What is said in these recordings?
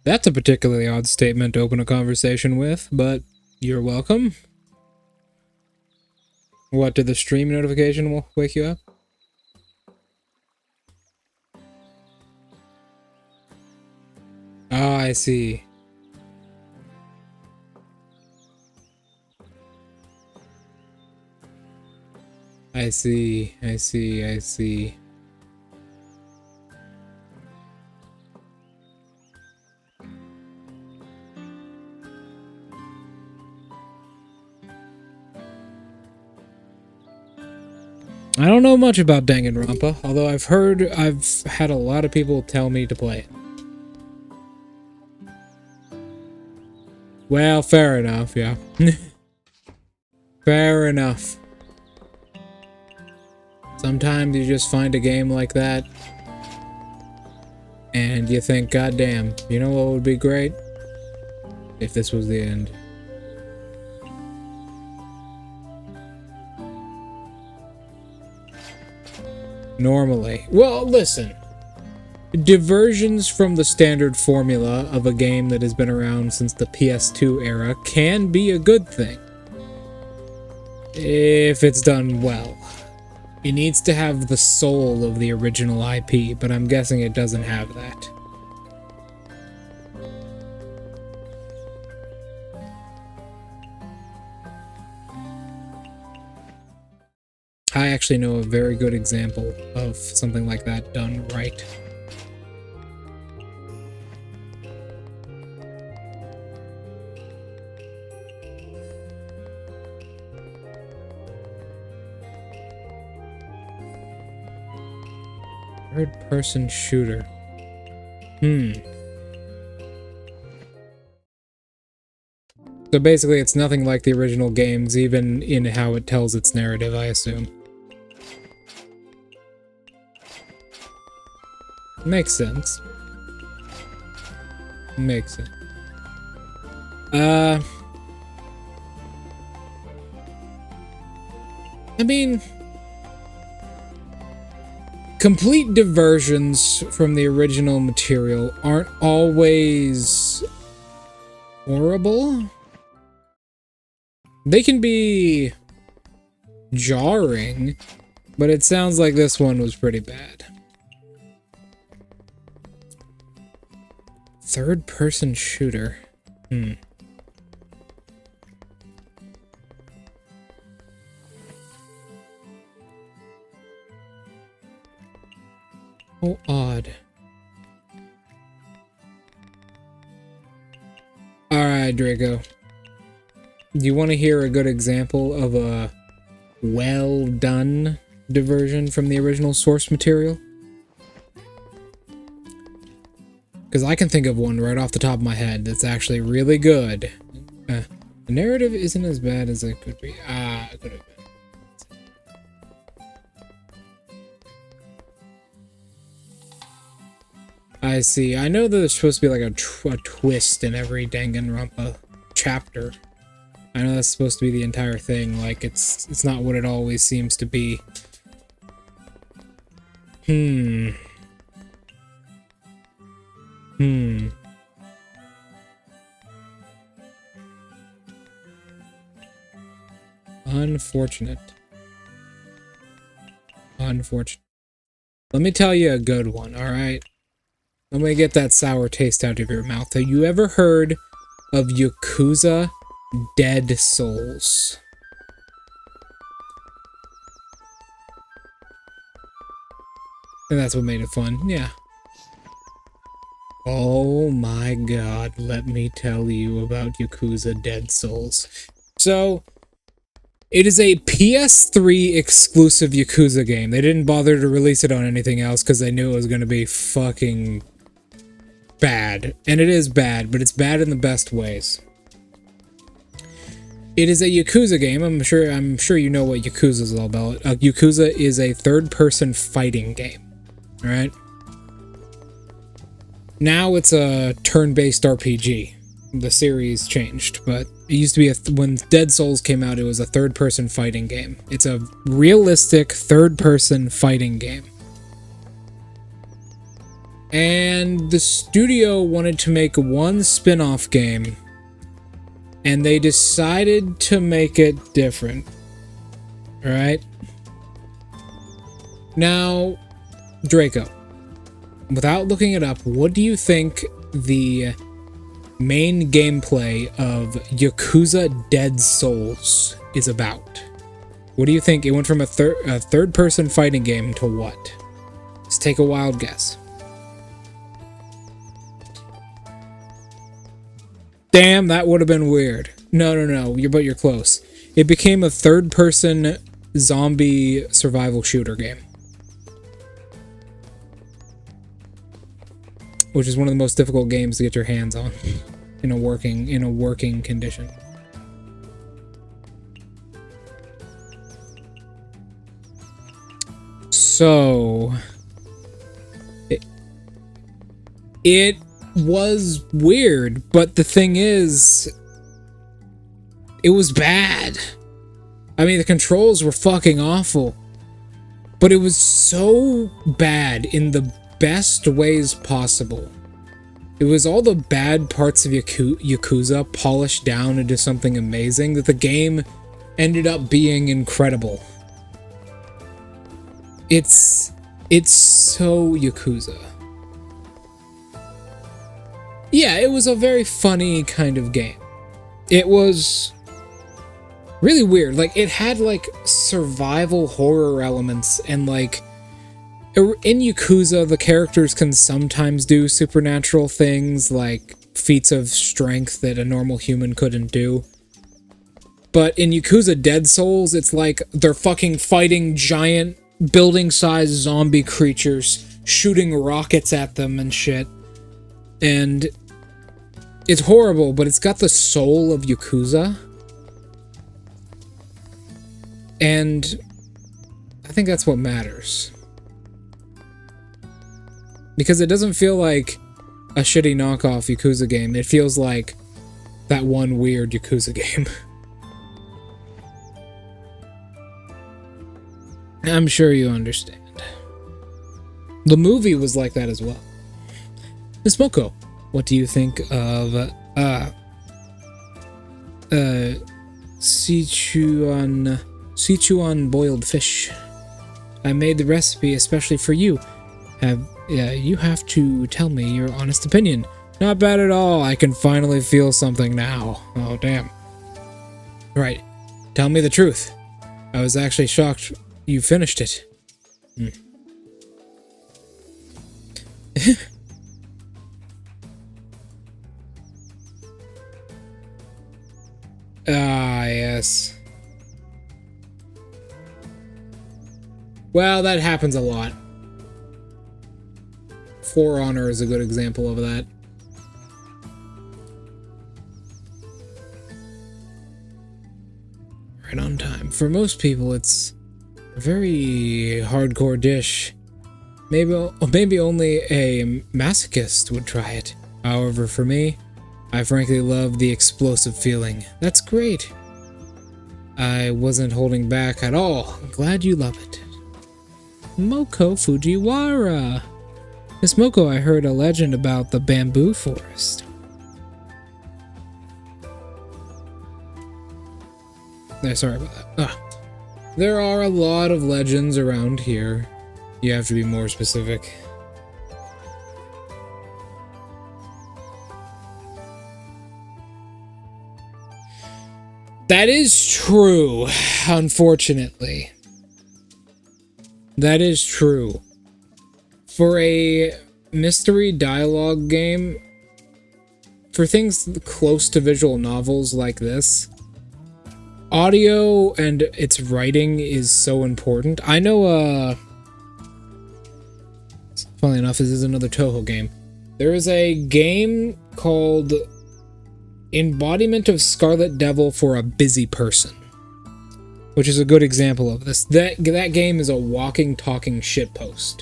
That's a particularly odd statement to open a conversation with, but you're welcome. What, did the stream notification wake you up? Oh, I see. I see. I don't know much about Danganronpa, although I've had a lot of people tell me to play it. Well, fair enough, yeah. Fair enough. Sometimes you just find a game like that, and you think, God damn, you know what would be great? If this was the end. Normally. Well, listen. Diversions from the standard formula of a game that has been around since the PS2 era can be a good thing. If it's done well. It needs to have the soul of the original IP, but I'm guessing it doesn't have that. I actually know a very good example of something like that done right. Third-person shooter. So basically, it's nothing like the original games, even in how it tells its narrative, I assume. Makes sense. Makes sense. I mean, complete diversions from the original material aren't always horrible. They can be jarring, but it sounds like this one was pretty bad. Third-person shooter. Oh, odd. Alright, Draco. Do you want to hear a good example of a well-done diversion from the original source material? Because I can think of one right off the top of my head that's actually really good. The narrative isn't as bad as it could be. It could have been. I see. I know that there's supposed to be like a twist in every Danganronpa chapter. I know that's supposed to be the entire thing. Like, it's not what it always seems to be. Unfortunate. Unfortunate. Let me tell you a good one, alright? Let me get that sour taste out of your mouth. Have you ever heard of Yakuza Dead Souls? And that's what made it fun, yeah. Oh my god, let me tell you about Yakuza Dead Souls. So, it is a PS3 exclusive Yakuza game. They didn't bother to release it on anything else because they knew it was going to be fucking bad. And it is bad, but it's bad in the best ways. It is a Yakuza game. I'm sure you know what Yakuza is all about. Yakuza is a third-person fighting game. Alright? Now it's a turn-based RPG. The series changed, but it used to be when Dead Souls came out, it was a third-person fighting game. It's a realistic third-person fighting game. And the studio wanted to make one spin-off game, and they decided to make it different. Alright? Now, Draco, without looking it up, what do you think the main gameplay of Yakuza Dead Souls is about? What do you think? It went from a third-person fighting game to what? Let's take a wild guess. Damn, that would have been weird. No, but you're close. It became a third-person zombie survival shooter game, which is one of the most difficult games to get your hands on in a working condition. So it was weird, but the thing is, it was bad. I mean, the controls were fucking awful, but it was so bad in the best ways possible. It was all the bad parts of Yakuza polished down into something amazing that the game ended up being incredible. It's so Yakuza. Yeah, it was a very funny kind of game. It was really weird. Like, it had, like, survival horror elements, and, like, in Yakuza, the characters can sometimes do supernatural things, like feats of strength that a normal human couldn't do. But in Yakuza Dead Souls, it's like they're fucking fighting giant, building-sized zombie creatures, shooting rockets at them and shit. And it's horrible, but it's got the soul of Yakuza. And I think that's what matters. Because it doesn't feel like a shitty knockoff Yakuza game. It feels like that one weird Yakuza game. I'm sure you understand. The movie was like that as well. Miss Moko, what do you think of Sichuan boiled fish? I made the recipe especially for you. You have to tell me your honest opinion. Not bad at all. I can finally feel something now. Oh, damn. Right. Tell me the truth. I was actually shocked you finished it. Ah, yes. Well, that happens a lot. For Honor is a good example of that. Right on time. For most people, it's a very hardcore dish. Maybe only a masochist would try it. However, for me, I frankly love the explosive feeling. That's great. I wasn't holding back at all. I'm glad you love it. Moko Fujiwara. Miss Moko, I heard a legend about the bamboo forest. Sorry about that. There are a lot of legends around here. You have to be more specific. That is true, unfortunately. That is true. For a mystery dialogue game, for things close to visual novels like this, audio and its writing is so important. I know, funnily enough, this is another Touhou game. There is a game called Embodiment of Scarlet Devil for a Busy Person, which is a good example of this. That game is a walking, talking shitpost.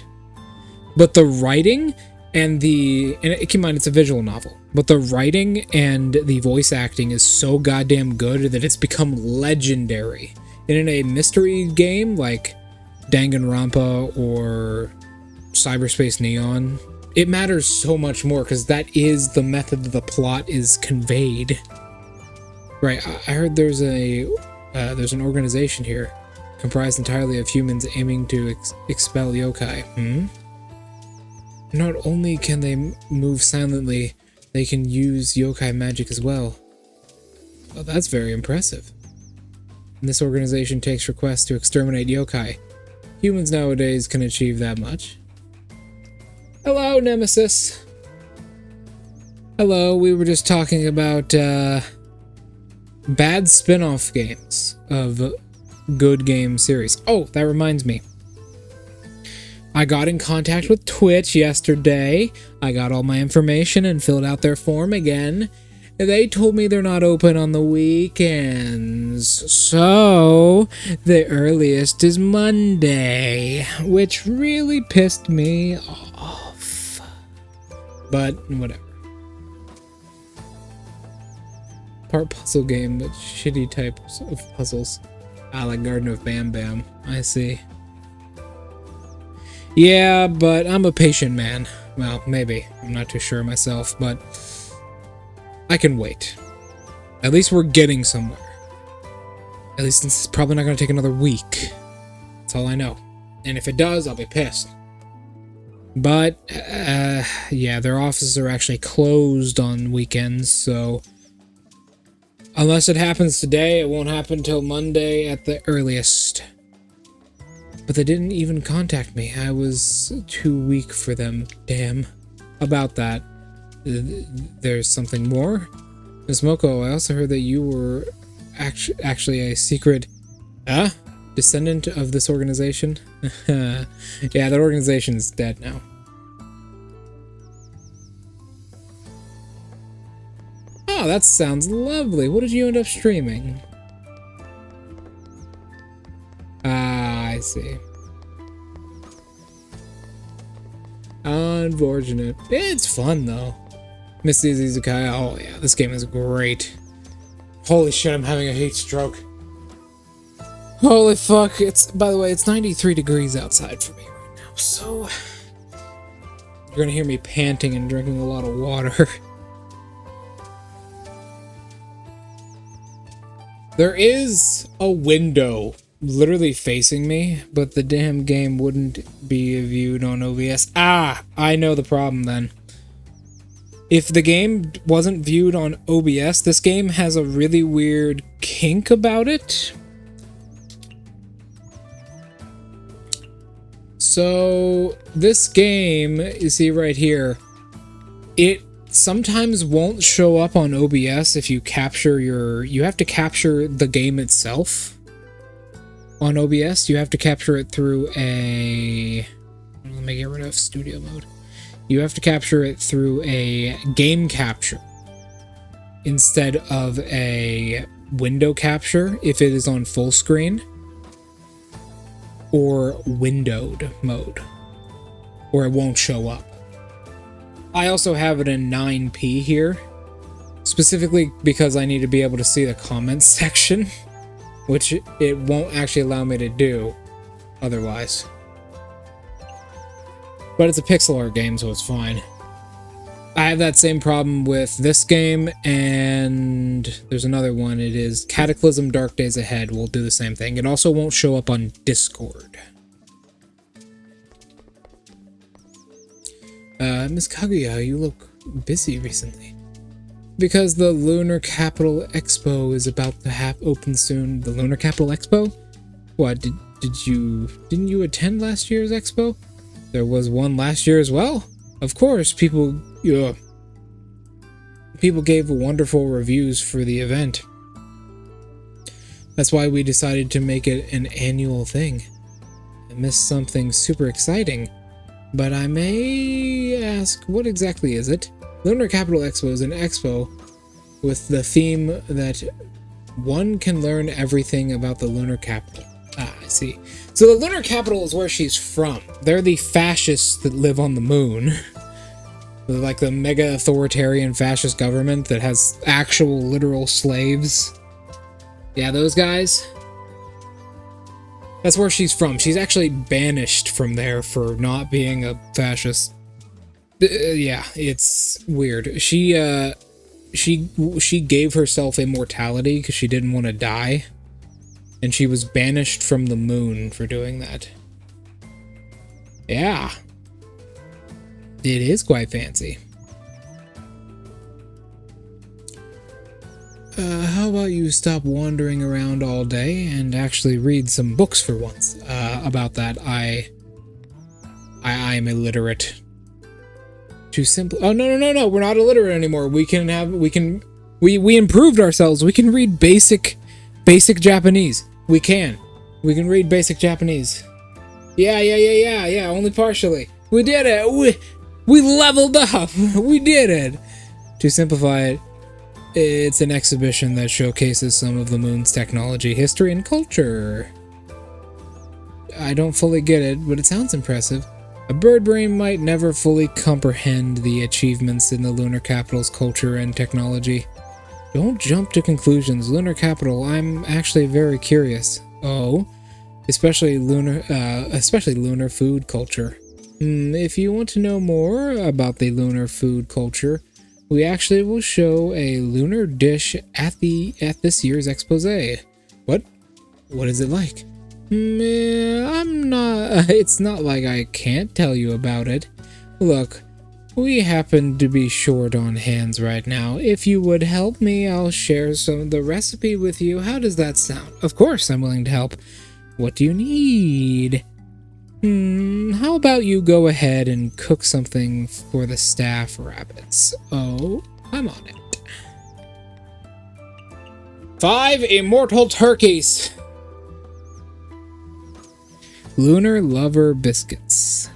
But the writing and keep in mind it's a visual novel, but the writing and the voice acting is so goddamn good that it's become legendary. And in a mystery game like Danganronpa or Cyberspace Neon, it matters so much more because that is the method that the plot is conveyed. Right, I heard there's an organization here comprised entirely of humans aiming to expel yokai. Not only can they move silently, they can use yokai magic as well. Well, that's very impressive. And this organization takes requests to exterminate yokai. Humans nowadays can achieve that much. Hello, Nemesis. Hello, we were just talking about bad spin-off games of good game series. Oh, that reminds me. I got in contact with Twitch yesterday. I got all my information and filled out their form again. They told me they're not open on the weekends, so the earliest is Monday, which really pissed me off. But whatever. Part puzzle game, but shitty types of puzzles. Like Garden of Bam Bam. I see. Yeah, but I'm a patient man. Well, maybe. I'm not too sure myself, but I can wait. At least we're getting somewhere. At least it's probably not going to take another week. That's all I know. And if it does, I'll be pissed. But, yeah, their offices are actually closed on weekends, so unless it happens today, it won't happen till Monday at the earliest. But they didn't even contact me. I was too weak for them. Damn. About that, there's something more? Ms. Moko, I also heard that you were actually a secret descendant of this organization. Yeah, that organization's dead now. Oh, that sounds lovely. What did you end up streaming? I see. Unfortunate. It's fun, though. Misty's Izakaya. Oh, yeah, this game is great. Holy shit, I'm having a heat stroke. Holy fuck. By the way, it's 93 degrees outside for me right now, so you're gonna hear me panting and drinking a lot of water. There is a window literally facing me, but the damn game wouldn't be viewed on OBS. Ah, I know the problem then. If the game wasn't viewed on OBS, this game has a really weird kink about it. So this game, you see right here, it sometimes won't show up on OBS if you capture you have to capture the game itself. On OBS, you have to capture it through a... Let me get rid of studio mode. You have to capture it through a game capture instead of a window capture if it is on full screen or windowed mode, or it won't show up. I also have it in 9p here, specifically because I need to be able to see the comments section, which it won't actually allow me to do otherwise. But it's a pixel art game, so it's fine. I have that same problem with this game, and there's another one. It is Cataclysm Dark Days Ahead will do the same thing. It also won't show up on Discord. Miss Kaguya, you look busy recently. Because the Lunar Capital Expo is about to open soon. The Lunar Capital Expo? What, didn't you attend last year's expo? There was one last year as well? Of course, people gave wonderful reviews for the event. That's why we decided to make it an annual thing. I missed something super exciting, but I may ask, what exactly is it? Lunar Capital Expo is an expo with the theme that one can learn everything about the lunar capital. Ah, I see. So the lunar capital is where she's from. They're the fascists that live on the moon. Like the mega authoritarian fascist government that has actual literal slaves. Yeah, those guys. That's where she's from. She's actually banished from there for not being a fascist. Yeah, it's weird. She gave herself immortality because she didn't want to die, and she was banished from the moon for doing that. Yeah, it is quite fancy. How about you stop wandering around all day and actually read some books for once? About that, I'm illiterate. Too simple. Oh, no. We're not illiterate anymore. We improved ourselves. We can read basic Japanese. We can read basic Japanese. Yeah. Only partially. We did it. We leveled up. We did it. To simplify it, it's an exhibition that showcases some of the moon's technology, history, and culture. I don't fully get it, but it sounds impressive. A bird brain might never fully comprehend the achievements in the lunar capital's culture and technology. Don't jump to conclusions. Lunar capital, I'm actually very curious. Oh, especially lunar food culture. If you want to know more about the lunar food culture, we actually will show a lunar dish at this year's expose. What is it like? It's not like I can't tell you about it. Look, we happen to be short on hands right now. If you would help me, I'll share some of the recipe with you. How does that sound? Of course, I'm willing to help. What do you need? How about you go ahead and cook something for the staff rabbits? Oh, I'm on it. 5 immortal turkeys! Lunar Lover Biscuits.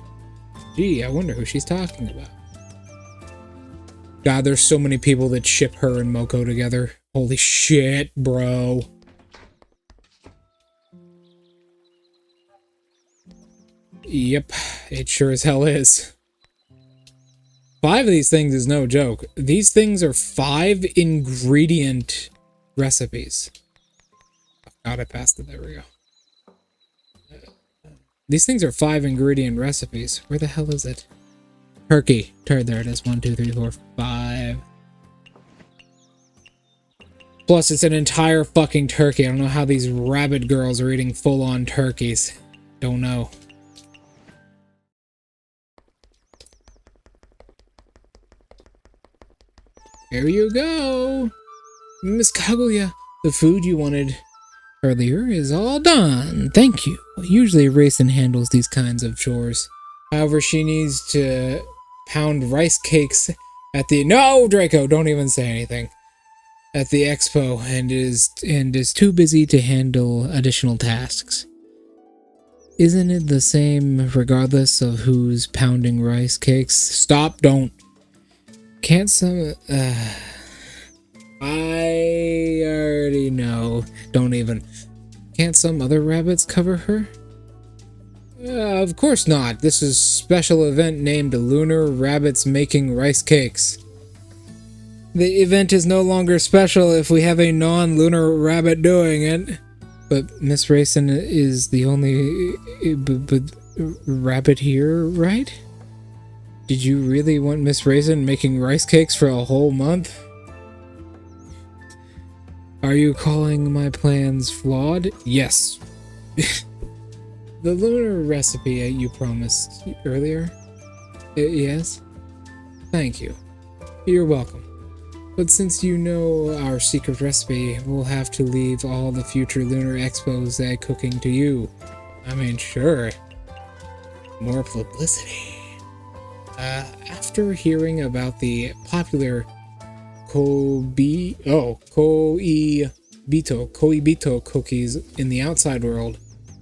Gee, I wonder who she's talking about. God, there's so many people that ship her and Moko together. Holy shit, bro. Yep, it sure as hell is. 5 of these things is no joke. These things are 5 ingredient recipes. Oh, God, I passed it. There we go. These things are 5 ingredient recipes. Where the hell is it? Turkey. There it is. 1, 2, 3, 4, 5. Plus, it's an entire fucking turkey. I don't know how these rabbit girls are eating full-on turkeys. Don't know. Here you go. Miss Kaguya, the food you wanted earlier is all done. Thank you. Usually Raisin handles these kinds of chores. However, she needs to pound rice cakes at the— No, Draco, don't even say anything. At the expo and is too busy to handle additional tasks. Isn't it the same regardless of who's pounding rice cakes? Stop, don't. Can't some... I already know. Don't even. Can't some other rabbits cover her? Of course not. This is a special event named Lunar Rabbits Making Rice Cakes. The event is no longer special if we have a non-lunar rabbit doing it. But Miss Raisin is the only rabbit here, right? Did you really want Miss Raisin making rice cakes for a whole month? Are you calling my plans flawed? Yes. The lunar recipe you promised earlier? Yes? Thank you. You're welcome. But since you know our secret recipe, we'll have to leave all the future lunar expose cooking to you. I mean, sure. More publicity. After hearing about the popular Koibito cookies in the outside world,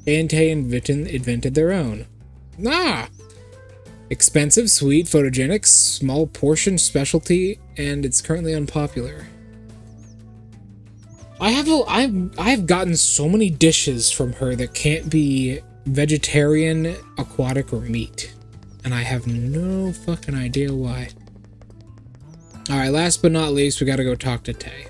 A&T invented their own. Expensive, sweet, photogenic, small portion specialty, and it's currently unpopular. I've gotten so many dishes from her that can't be vegetarian, aquatic, or meat. And I have no fucking idea why. Alright, last but not least, we gotta go talk to Tay.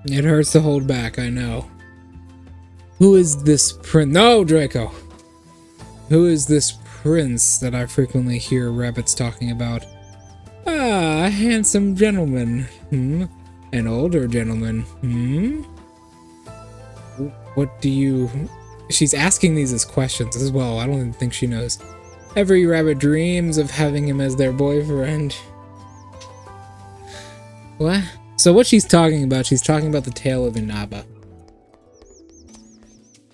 It hurts to hold back, I know. Who is this prince? No, Draco! Who is this prince that I frequently hear rabbits talking about? Ah, a handsome gentleman. An older gentleman. What do you... She's asking these as questions as well. I don't even think she knows. Every rabbit dreams of having him as their boyfriend. What? So what she's talking about the tale of Inaba.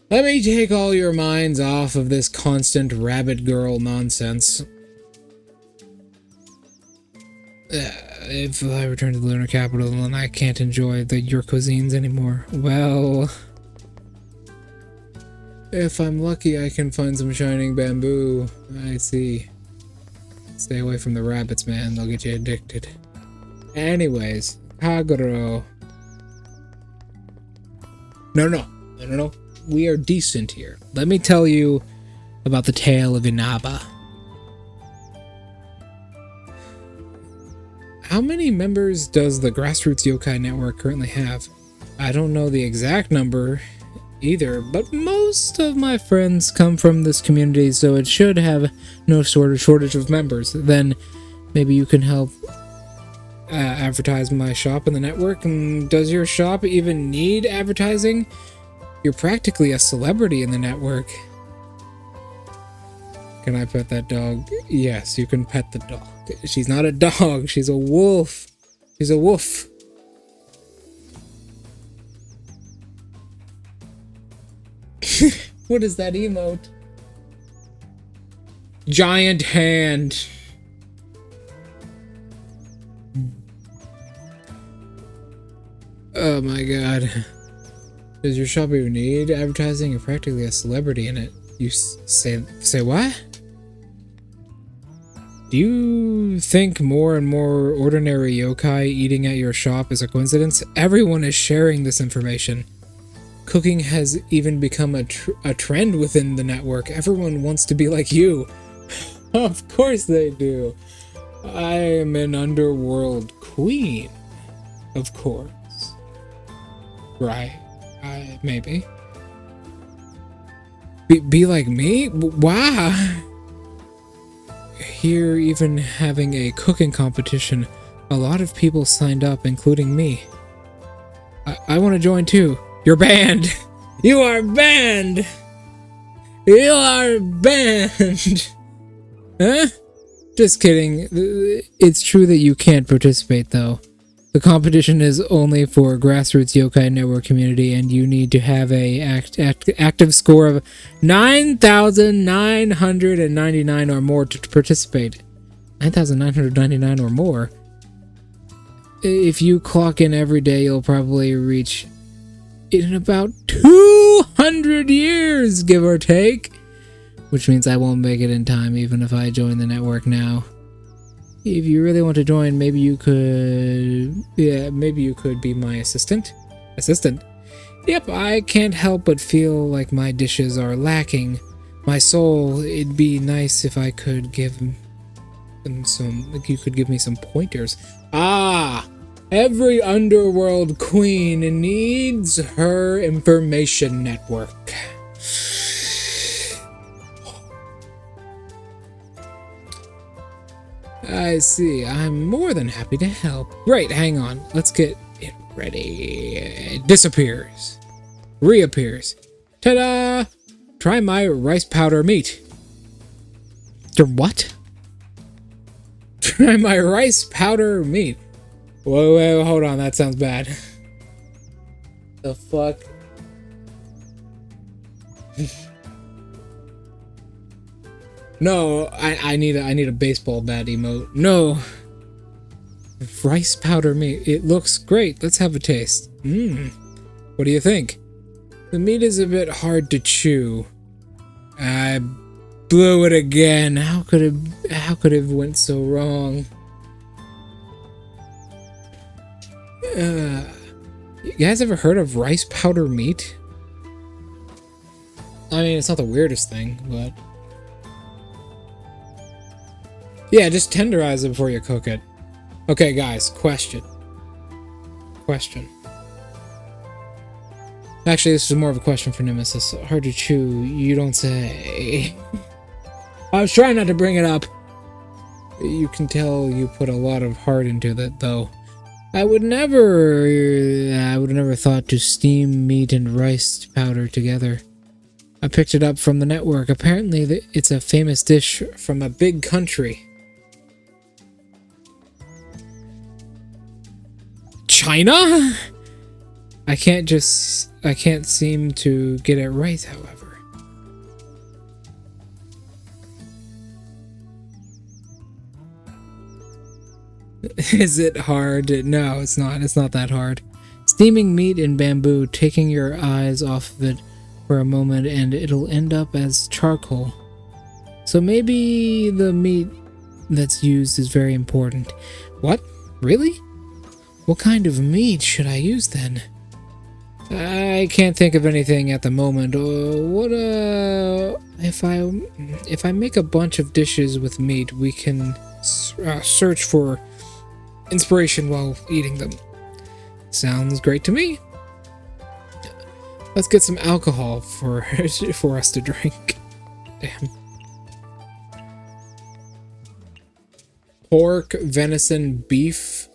Let me take all your minds off of this constant rabbit girl nonsense. If I return to the lunar capital and I can't enjoy your cuisines anymore, well... If I'm lucky, I can find some shining bamboo. I see. Stay away from the rabbits, man. They'll get you addicted. Anyways, Kaguro. No. We are decent here. Let me tell you about the tale of Inaba. How many members does the Grassroots Yokai Network currently have? I don't know the exact number either, but most of my friends come from this community, so it should have no sort of shortage of members. Then maybe you can help advertise my shop in the network. Does your shop even need advertising? You're practically a celebrity in the network. Can I pet that dog? Yes, you can pet the dog. She's not a dog, she's a wolf. She's a wolf. What is that emote? Giant hand. Oh my god. Does your shop even need advertising? You're practically a celebrity in it. You say what? Do you think more and more ordinary yokai eating at your shop is a coincidence? Everyone is sharing this information. Cooking has even become a trend within the network. Everyone wants to be like you. Of course they do. I am an underworld queen. Of course. Right. Maybe. Be like me? Wow. Here, even having a cooking competition, a lot of people signed up, including me. I want to join too. You're banned! You are banned! You are banned! Huh? Just kidding. It's true that you can't participate, though. The competition is only for Grassroots Yokai Network community, and you need to have a active score of 9,999 or more to participate. 9,999 or more? If you clock in every day, you'll probably reach it in about 200 years, give or take. Which means I won't make it in time, even if I join the network now. If you really want to join, maybe you could... Yeah, maybe you could be my assistant. Yep, I can't help but feel like my dishes are lacking. My soul, it'd be nice if I could give them some... Like, you could give me some pointers. Ah! Every underworld queen needs her information network. I see. I'm more than happy to help. Great, hang on. Let's get it ready. It disappears. Reappears. Ta-da! Try my rice powder meat. Your what? Try my rice powder meat. Whoa, hold on. That sounds bad. The fuck? No, I need a baseball bat emote. No. Rice powder meat. It looks great. Let's have a taste. What do you think? The meat is a bit hard to chew. I blew it again. How could it went so wrong? You guys ever heard of rice powder meat? I mean, it's not the weirdest thing, but... Yeah, just tenderize it before you cook it. Okay, guys, question. Actually, this is more of a question for Nemesis. Hard to chew, you don't say. I was trying not to bring it up. You can tell you put a lot of heart into that, though. I would have never thought to steam meat and rice powder together. I picked it up from the network. Apparently, it's a famous dish from a big country. China? I can't seem to get it right, however. Is it hard? No, it's not. It's not that hard. Steaming meat in bamboo, taking your eyes off of it for a moment, and it'll end up as charcoal. So maybe the meat that's used is very important. What? Really? What kind of meat should I use then? I can't think of anything at the moment. If I make a bunch of dishes with meat, we can search for inspiration while eating them. Sounds great to me. Let's get some alcohol for us to drink. Damn. Pork, venison, beef.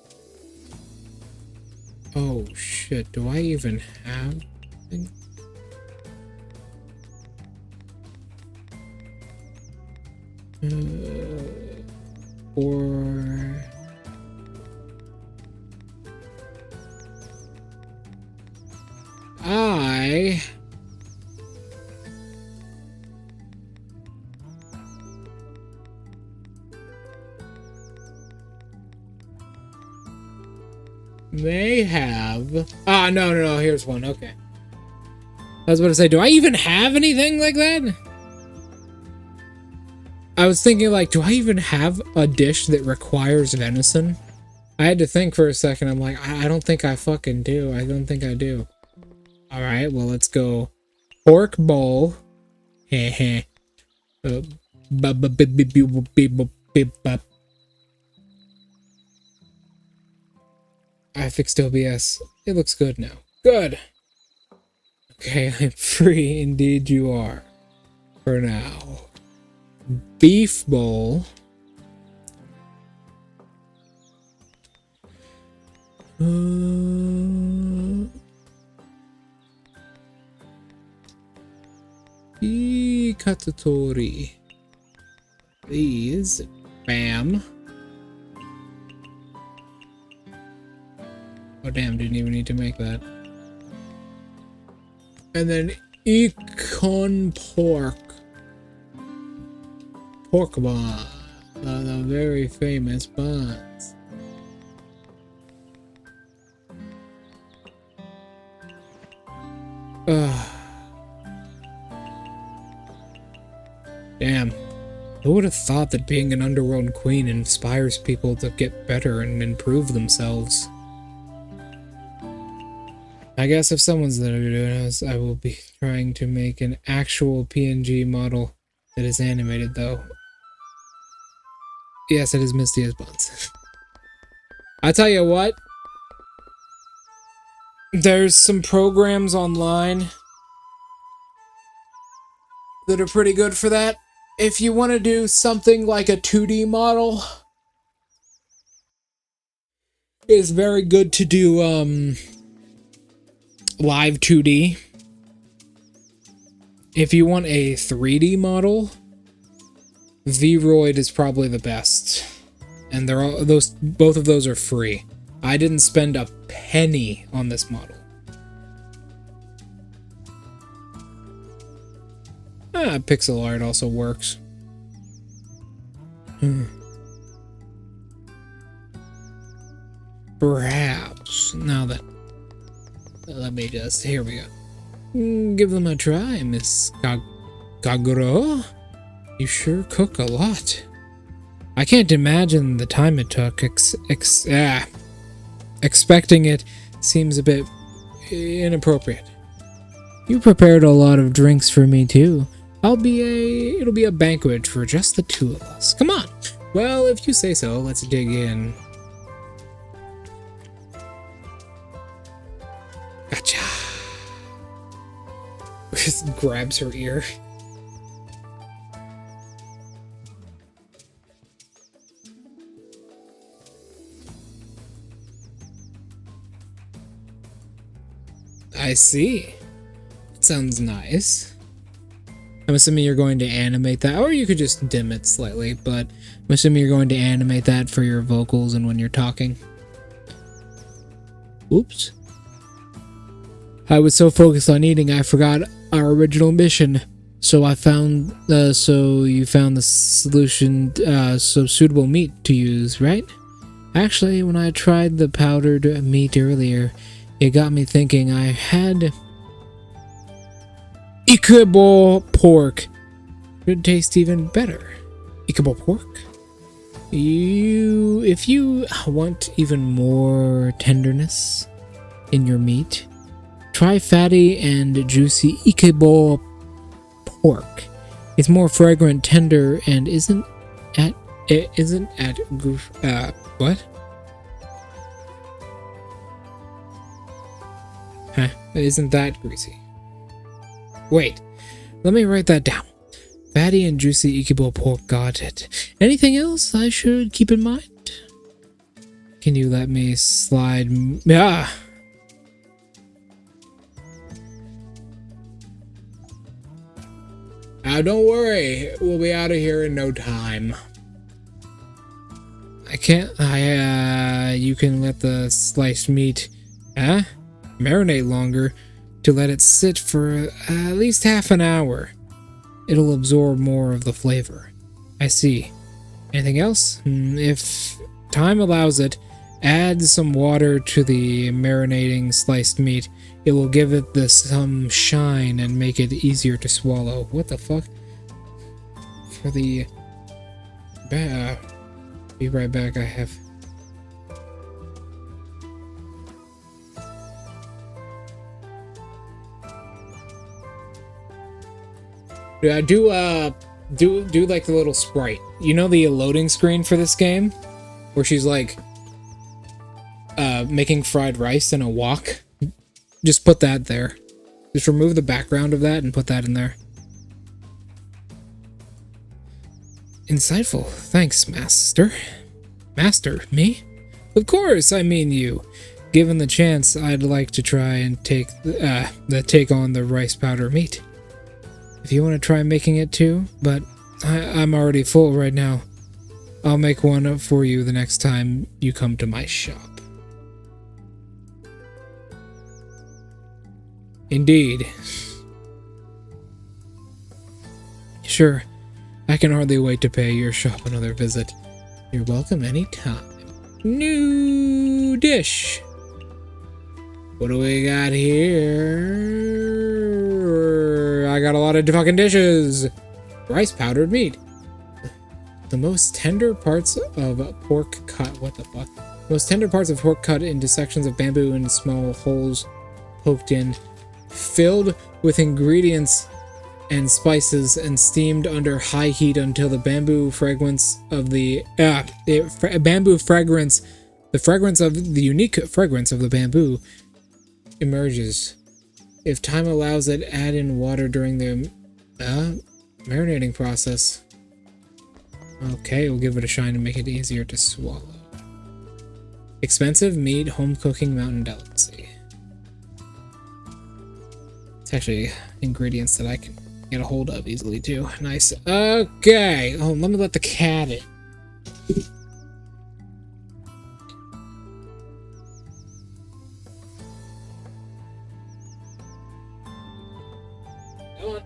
Oh shit, do I even have anything? Or I may have... no, here's one. Okay. I was about to say, do I even have anything like that? I was thinking, like, do I even have a dish that requires venison? I had to think for a second. I'm like, I don't think I fucking do. I don't think I do. Alright, well, let's go. Pork bowl. Heh. I fixed OBS. It looks good now. Good! Okay, I'm free. Indeed you are. For now. Beef bowl. Katatori. These. Bam. Oh damn, didn't even need to make that. And then Econ pork. Pork bun. The very famous buns. Damn. Who would have thought that being an underworld queen inspires people to get better and improve themselves? I guess if someone's there doing this, I will be trying to make an actual PNG model that is animated, though. Yes, it is Misty as Buns. I tell you what. There's some programs online that are pretty good for that. If you want to do something like a 2D model, it's very good to do live 2D. If you want a 3D model, Vroid is probably the best. And they're all both of those are free. I didn't spend a penny on this model. Pixel art also works. Perhaps. Now that... Let me just... Here we go. Give them a try, Miss Kaguro. You sure cook a lot. I can't imagine the time it took. Expecting it seems a bit inappropriate. You prepared a lot of drinks for me, too. It'll be a banquet for just the two of us. Come on. Well, if you say so, let's dig in. Gotcha. Just grabs her ear. I see. Sounds nice. I'm assuming you're going to animate that, or you could just dim it slightly, but I'm assuming you're going to animate that for your vocals and when you're talking. Oops. I was so focused on eating, I forgot our original mission. So you found the solution, so suitable meat to use, right? Actually, when I tried the powdered meat earlier, it got me thinking I had Ikebo pork. Should taste even better. Ikebo pork? If you want even more tenderness in your meat, try fatty and juicy Ikebo pork. It's more fragrant, tender, and isn't at what? Huh? Isn't that greasy? Wait, let me write that down. Fatty and juicy Ikebo pork, got it. Anything else I should keep in mind? Can you let me slide? Ah! Don't worry, we'll be out of here in no time. You can let the sliced meat, marinate longer to let it sit for at least half an hour. It'll absorb more of the flavor. I see. Anything else? If time allows it, add some water to the marinating sliced meat. It will give it some shine and make it easier to swallow. What the fuck? For the... be right back, I have... do like the little sprite. You know the loading screen for this game? Where she's like... making fried rice in a wok? Just put that there. Just remove the background of that and put that in there. Insightful. Thanks, Master. Master? Me? Of course, I mean you. Given the chance, I'd like to try and take on the rice powder meat. If you want to try making it too, but I'm already full right now. I'll make one up for you the next time you come to my shop. Indeed. Sure. I can hardly wait to pay your shop another visit. You're welcome anytime. New dish. What do we got here? I got a lot of fucking dishes. Rice powdered meat. The most tender parts of pork cut. What the fuck? Most tender parts of pork cut into sections of bamboo and small holes poked in, filled with ingredients and spices, and steamed under high heat until the bamboo fragrance of the unique fragrance of the bamboo emerges. If time allows it, add in water during the marinating process. Okay, we'll give it a shine and make it easier to swallow. Expensive meat, home cooking, mountain delicacy. It's actually ingredients that I can get a hold of easily too. Nice. Okay. Oh, let me let the cat in. Come on.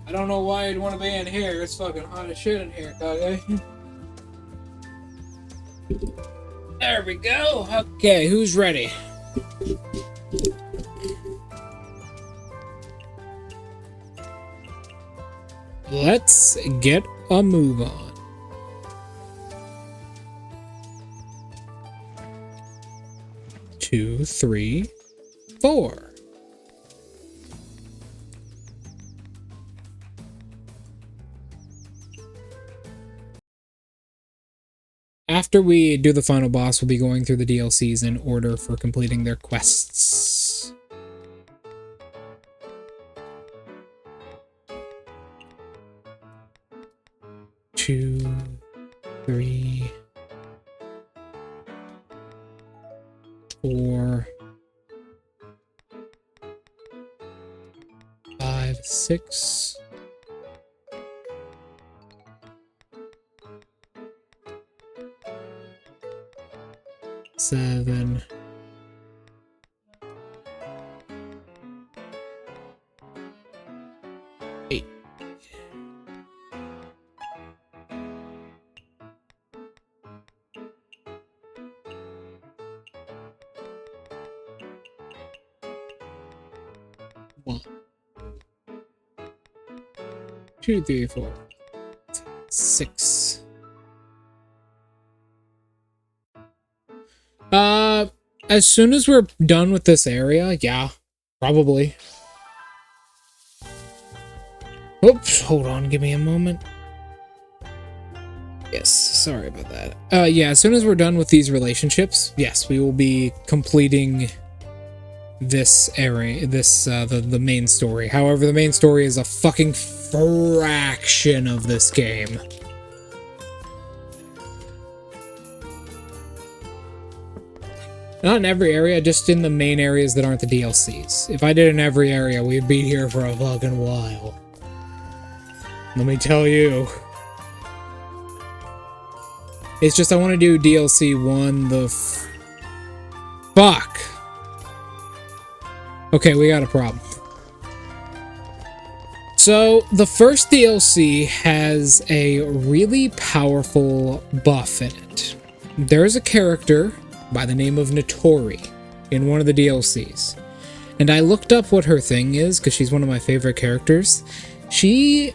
I don't know why you'd want to be in here. It's fucking hot as shit in here, okay? There we go. Okay, who's ready? Let's get a move on. Two, three, four. after we do the final boss, we'll be going through the DLCs in order for completing their quests. Two, 3, 4, 5, 6. 7. 8. One, 2, 3, 4, 6. As soon as we're done with this area, yeah, probably. Oops, hold on, give me a moment. Yes, sorry about that. Yeah, as soon as we're done with these relationships, yes, we will be completing this area, the main story. However, the main story is a fucking fraction of this game. Not in every area, just in the main areas that aren't the DLCs. If I did in every area, we'd be here for a fucking while. Let me tell you. It's just I want to do DLC 1, fuck! Okay, we got a problem. So, the first DLC has a really powerful buff in it. There's a character by the name of Notori in one of the DLCs. And I looked up what her thing is, because she's one of my favorite characters.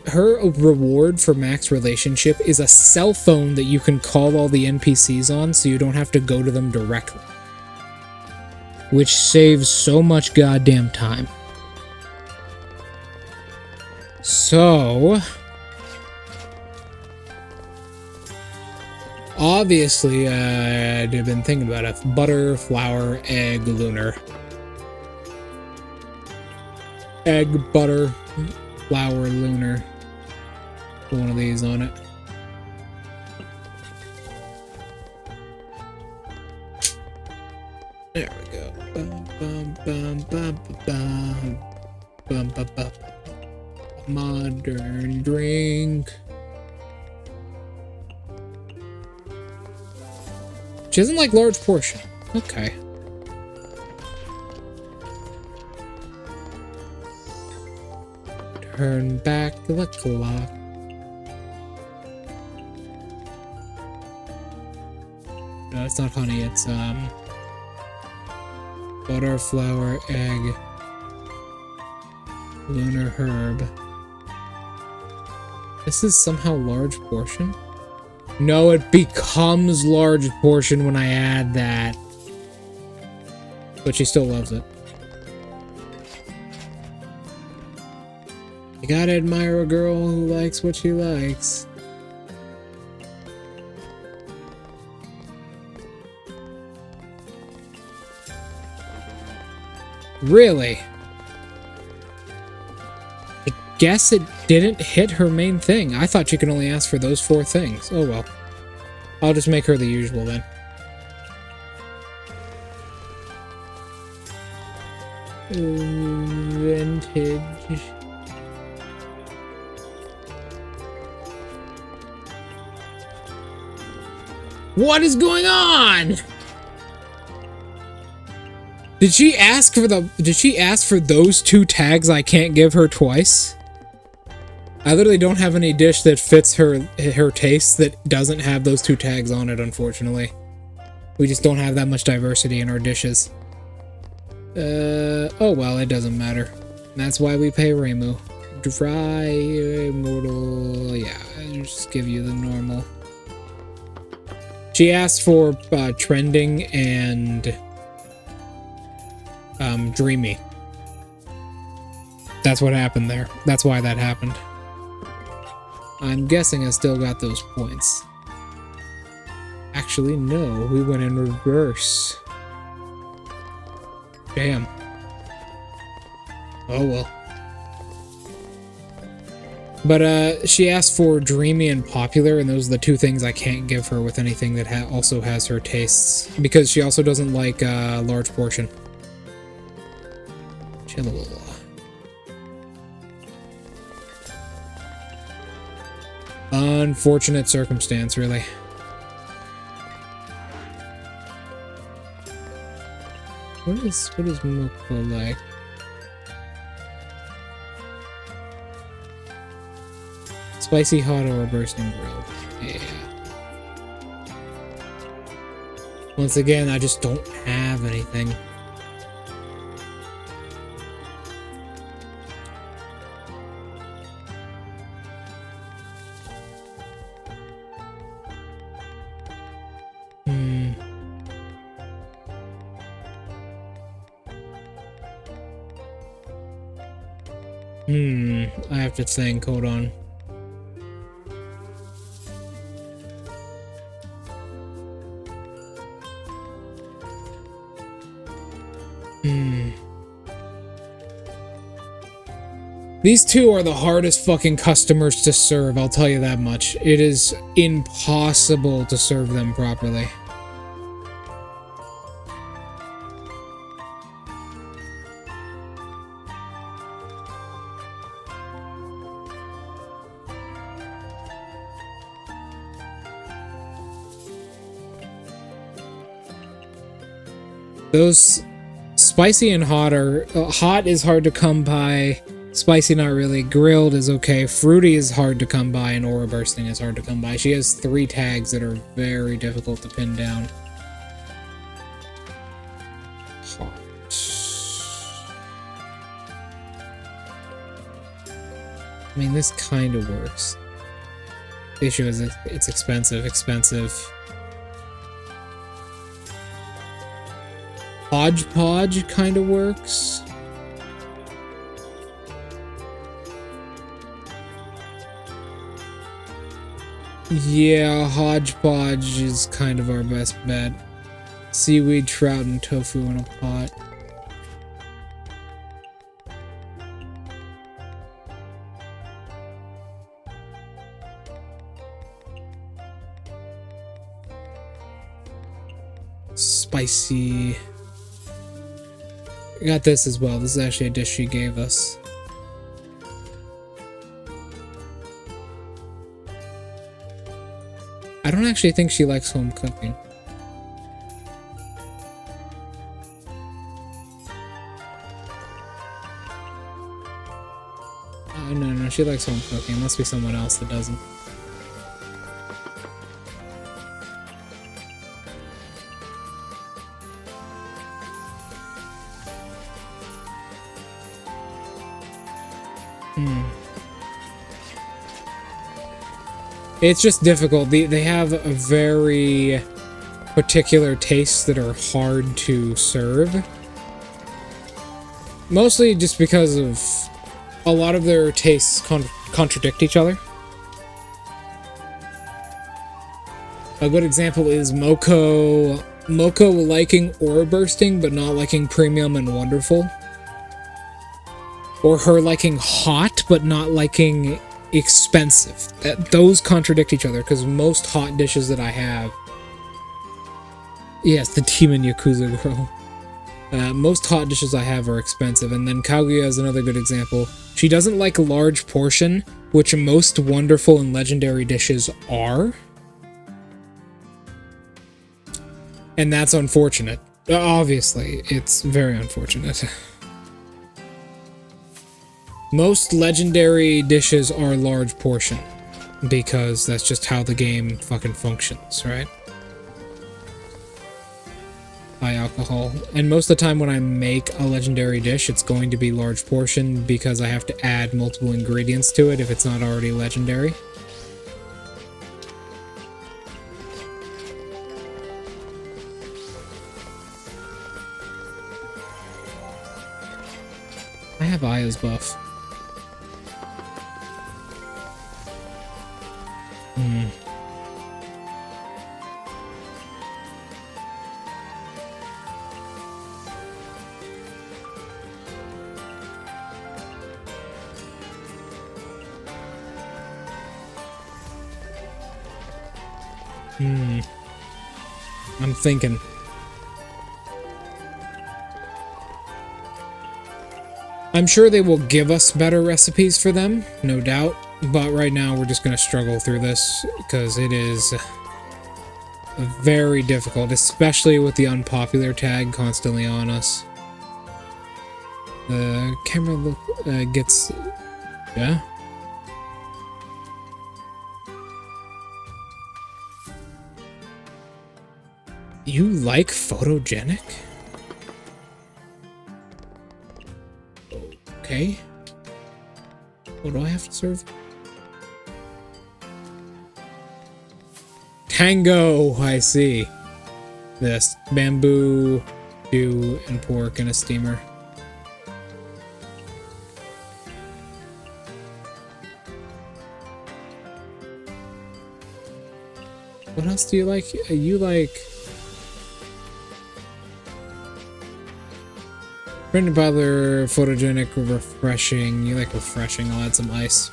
Her reward for max relationship is a cell phone that you can call all the NPCs on, so you don't have to go to them directly. Which saves so much goddamn time. So... obviously, I'd been thinking about it. Butter, flour, egg, lunar. Egg, butter, flour, lunar. Put one of these on it. There we go. Bum, bum, bum, bum, bum, bum, bum, bum. Modern drink. She doesn't like large portion. Okay. Turn back the clock. No, it's not honey, it's butter, flour, egg, lunar herb. This is somehow large portion? No, it becomes large portion when I add that. But she still loves it. You gotta admire a girl who likes what she likes. Really? I guess it didn't hit her main thing. I thought you could only ask for those 4 things. Oh well. I'll just make her the usual then. Vintage. What is going on? Did she ask for those 2 tags I can't give her twice? I literally don't have any dish that fits her taste that doesn't have those 2 tags on it, unfortunately. We just don't have that much diversity in our dishes. Oh well, it doesn't matter. That's why we pay Reimu. Dry, immortal, yeah, I'll just give you the normal. She asked for trending and dreamy. That's what happened there. That's why that happened. I'm guessing I still got those points. Actually, no, we went in reverse. Damn. Oh well. But she asked for dreamy and popular, and those are the two things I can't give her with anything that also has her tastes. Because she also doesn't like large portion. Chill. Unfortunate circumstance, really. What is Moko like? Spicy, hot, or bursting grilled. Yeah. Once again, I just don't have anything. I have to think, hold on. These two are the hardest fucking customers to serve, I'll tell you that much. It is impossible to serve them properly. Those spicy and hot are... hot is hard to come by. Spicy, not really. Grilled is okay. Fruity is hard to come by, and aura bursting is hard to come by. She has 3 tags that are very difficult to pin down. Hot. I mean, this kind of works. The issue is it's expensive. Hodgepodge kind of works. Yeah, hodgepodge is kind of our best bet. Seaweed, trout, and tofu in a pot. Spicy. I got this as well. This is actually a dish she gave us. I don't actually think she likes home cooking. No, she likes home cooking. It must be someone else that doesn't. It's just difficult. They have a very particular tastes that are hard to serve. Mostly just because of a lot of their tastes contradict each other. A good example is Moko liking aura bursting but not liking premium and wonderful. Or her liking hot but not liking expensive. Those contradict each other because most hot dishes that I have... Yes, the Demon Yakuza girl. Most hot dishes I have are expensive, and then Kaguya is another good example. She doesn't like large portion, which most wonderful and legendary dishes are. And that's unfortunate. Obviously, it's very unfortunate. Most legendary dishes are large portion, because that's just how the game fucking functions, right? High alcohol. And most of the time when I make a legendary dish, it's going to be large portion because I have to add multiple ingredients to it if it's not already legendary. I have Aya's buff. I'm thinking. I'm sure they will give us better recipes for them, no doubt. But right now we're just going to struggle through this because it is very difficult, especially with the unpopular tag constantly on us. The camera gets... yeah? You like photogenic? Okay. What do I have to serve? Tango, I see. This bamboo, stew, and pork in a steamer. What else do you like? You like... Brandon Butler, photogenic, refreshing. You like refreshing. I'll add some ice.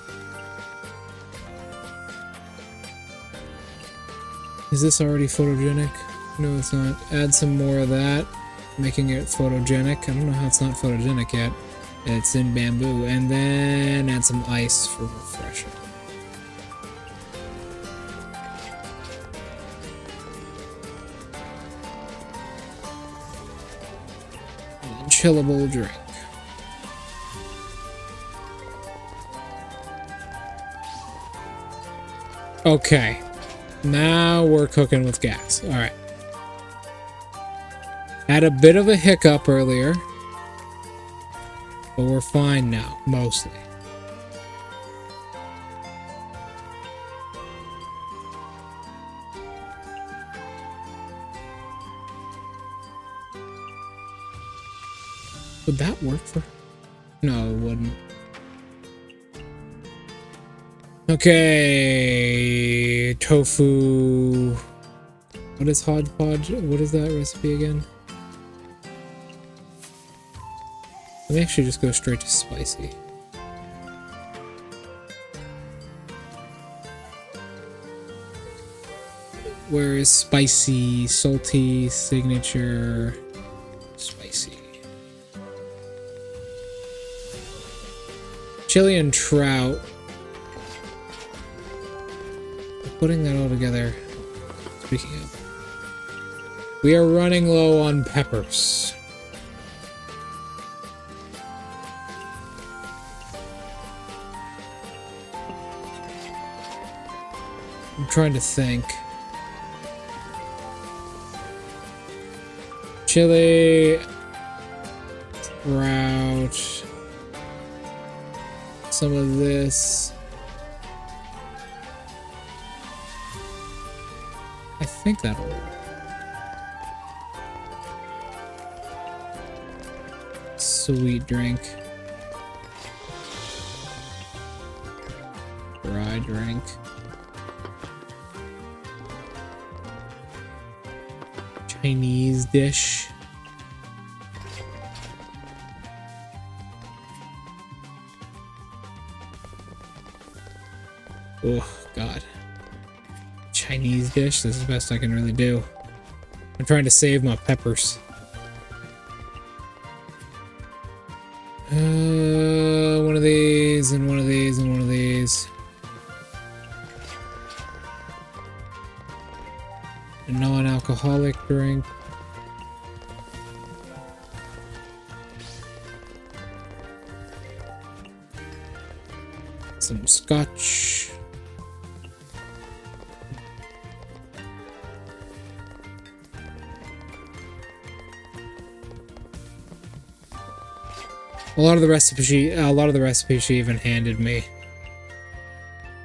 Is this already photogenic? No, it's not. Add some more of that, making it photogenic. I don't know how it's not photogenic yet. It's in bamboo. And then add some ice for refreshing. Chillable drink. Okay. Now we're cooking with gas. Alright. Had a bit of a hiccup earlier. But we're fine now, mostly. Would that work for... No, it wouldn't. Okay... Tofu... What is hodgepodge? What is that recipe again? Let me actually just go straight to spicy. Where is spicy, salty, signature, spicy? Chili and trout. Putting that all together. Speaking of, we are running low on peppers. I'm trying to think. Chili, trout, some of this. I think that'll work. Sweet drink. Dry drink. Chinese dish. Oh, God. Chinese dish? This is the best I can really do. I'm trying to save my peppers. One of these, and one of these, and one of these. A non-alcoholic drink. Some scotch. A lot of the recipes she even handed me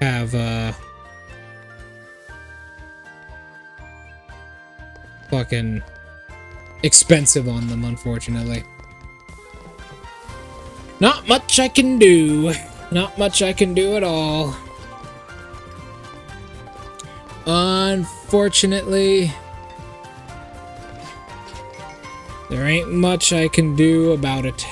have fucking expensive on them, unfortunately. Not much I can do. Not much I can do at all. Unfortunately, there ain't much I can do about it.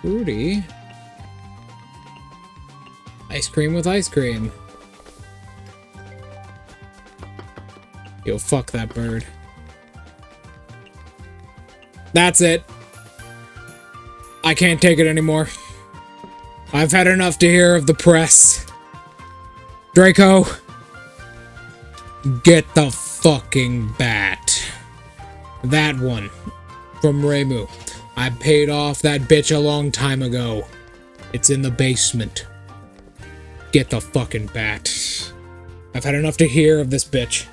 Fruity. Ice cream with ice cream. Yo, fuck that bird. That's it. I can't take it anymore. I've had enough to hear of the press. Draco, get the fucking bat. That one. From Myuu. I paid off that bitch a long time ago. It's in the basement. Get the fucking bat. I've had enough to hear of this bitch.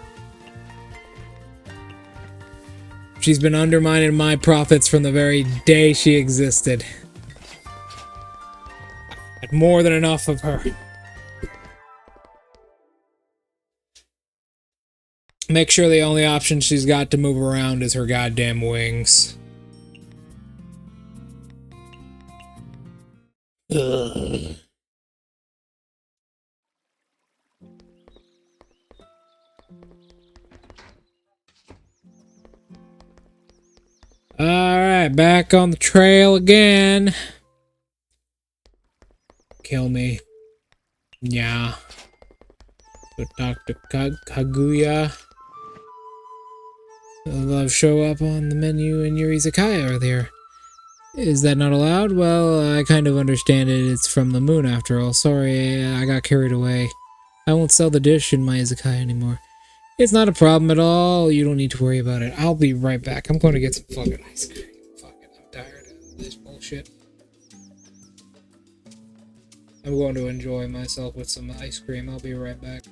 She's been undermining my profits from the very day she existed. I had more than enough of her. Make sure the only option she's got to move around is her goddamn wings. Ugh. Alright, back on the trail again. Kill me. Yeah. But Dr. Kaguya. Love show up on the menu in your Izakaya earlier. Is that not allowed? Well, I kind of understand it. It's from the moon after all. Sorry, I got carried away. I won't sell the dish in my Izakaya anymore. It's not a problem at all. You don't need to worry about it. I'll be right back. I'm going to get some fucking ice cream. Fuck it. I'm tired of this bullshit. I'm going to enjoy myself with some ice cream. I'll be right back.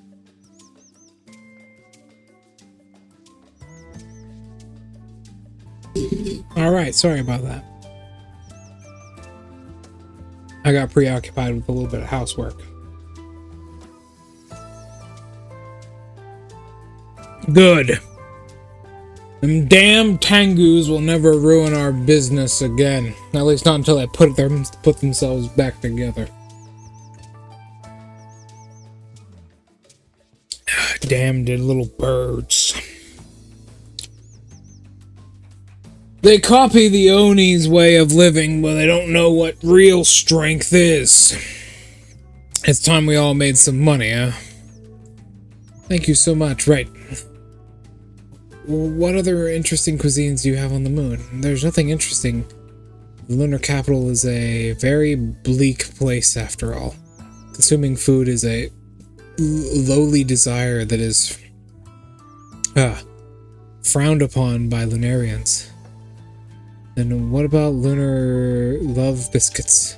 Alright, sorry about that. I got preoccupied with a little bit of housework. Good. Them damn Tengus will never ruin our business again. At least not until they put themselves back together. Damn little birds. They copy the Oni's way of living, but they don't know what real strength is. It's time we all made some money, huh? Thank you so much. Right. What other interesting cuisines do you have on the moon? There's nothing interesting. The lunar capital is a very bleak place, after all. Consuming food is a lowly desire that is frowned upon by lunarians. And what about lunar love biscuits?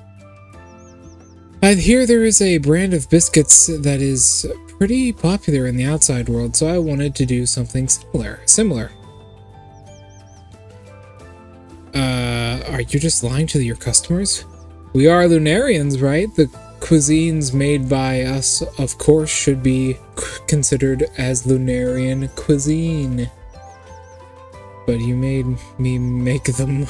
I hear there is a brand of biscuits that is pretty popular in the outside world, so I wanted to do something similar. Are you just lying to your customers? We are lunarians, right? The cuisines made by us, of course, should be considered as lunarian cuisine. But you made me make them.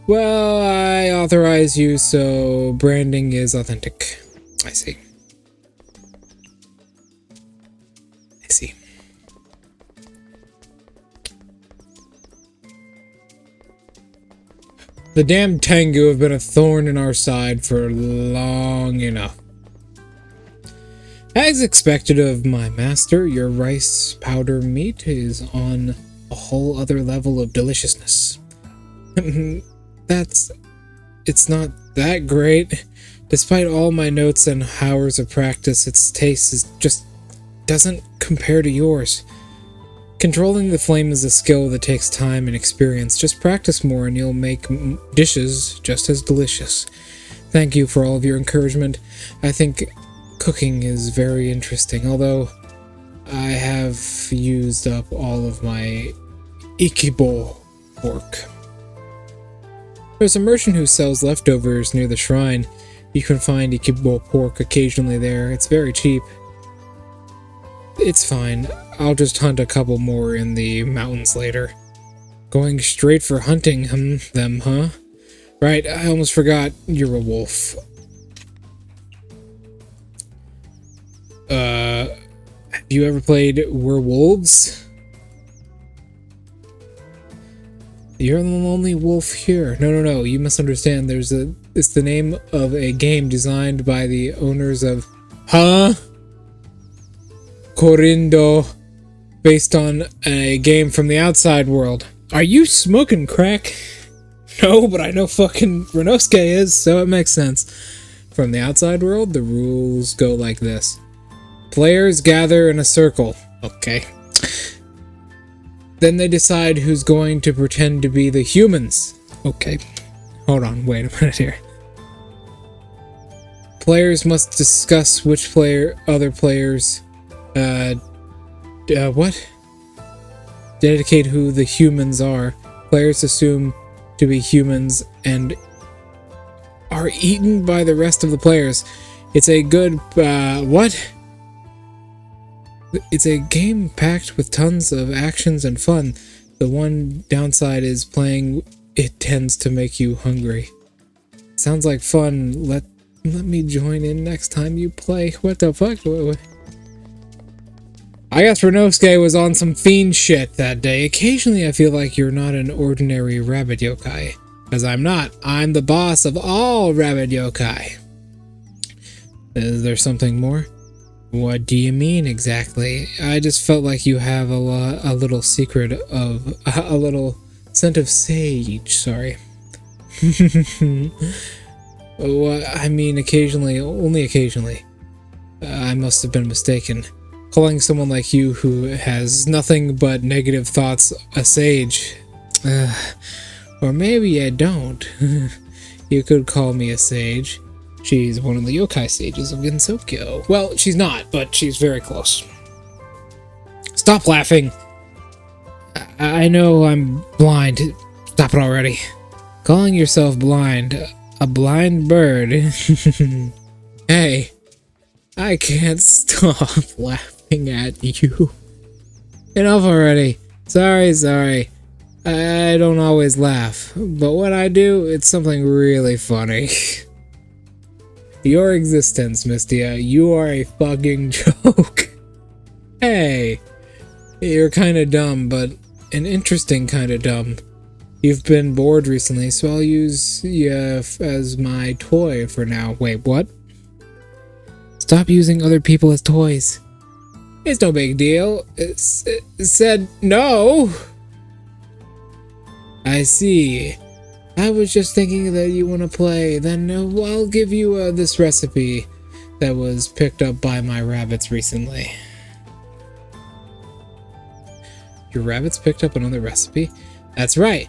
Well, I authorize you, so branding is authentic. I see. I see. The damn Tengu have been a thorn in our side for long enough. As expected of my master, your rice powder meat is on a whole other level of deliciousness. It's not that great. Despite all my notes and hours of practice, its taste just doesn't compare to yours. Controlling the flame is a skill that takes time and experience. Just practice more and you'll make dishes just as delicious. Thank you for all of your encouragement. I think cooking is very interesting, although I have used up all of my Ikibo pork. There's a merchant who sells leftovers near the shrine. You can find Ikibo pork occasionally there. It's very cheap. It's fine. I'll just hunt a couple more in the mountains later. Going straight for hunting them, huh? Right, I almost forgot you're a wolf. Have you ever played Werewolves? You're the lonely wolf here. No, you misunderstand. It's the name of a game designed by the owners of... Huh? Corindo. Based on a game from the outside world. Are you smoking crack? No, but I know fucking Renosuke is, so it makes sense. From the outside world, the rules go like this. Players gather in a circle. Okay. Then they decide who's going to pretend to be the humans. Okay. Hold on, wait a minute here. Players must discuss which other players, what? Dedicate who the humans are. Players assume to be humans and are eaten by the rest of the players. It's a good, what? It's a game packed with tons of actions and fun. The one downside is playing it tends to make you hungry. Sounds like fun. Let me join in next time you play. What the fuck? I guess Renosuke was on some fiend shit that day. Occasionally I feel like you're not an ordinary rabbit yokai. Because I'm not. I'm the boss of all rabbit yokai. Is there something more? What do you mean exactly? I just felt like you have a little secret of... a little scent of sage, sorry. Well, I mean occasionally, only occasionally. I must have been mistaken. Calling someone like you who has nothing but negative thoughts a sage. Or maybe I don't. You could call me a sage. She's one of the yokai sages of Gensokyo. Well, she's not, but she's very close. Stop laughing! I know I'm blind. Stop it already. Calling yourself blind. A blind bird. Hey, I can't stop laughing at you. Enough already. Sorry. I don't always laugh, but when I do, it's something really funny. Your existence, Mystia, you are a fucking joke. Hey, you're kinda dumb, but an interesting kinda dumb. You've been bored recently, so I'll use you as my toy for now. Wait, what? Stop using other people as toys. It's no big deal. It said no. I see. I was just thinking that you want to play. Then I'll give you this recipe that was picked up by my rabbits recently. Your rabbits picked up another recipe? That's right.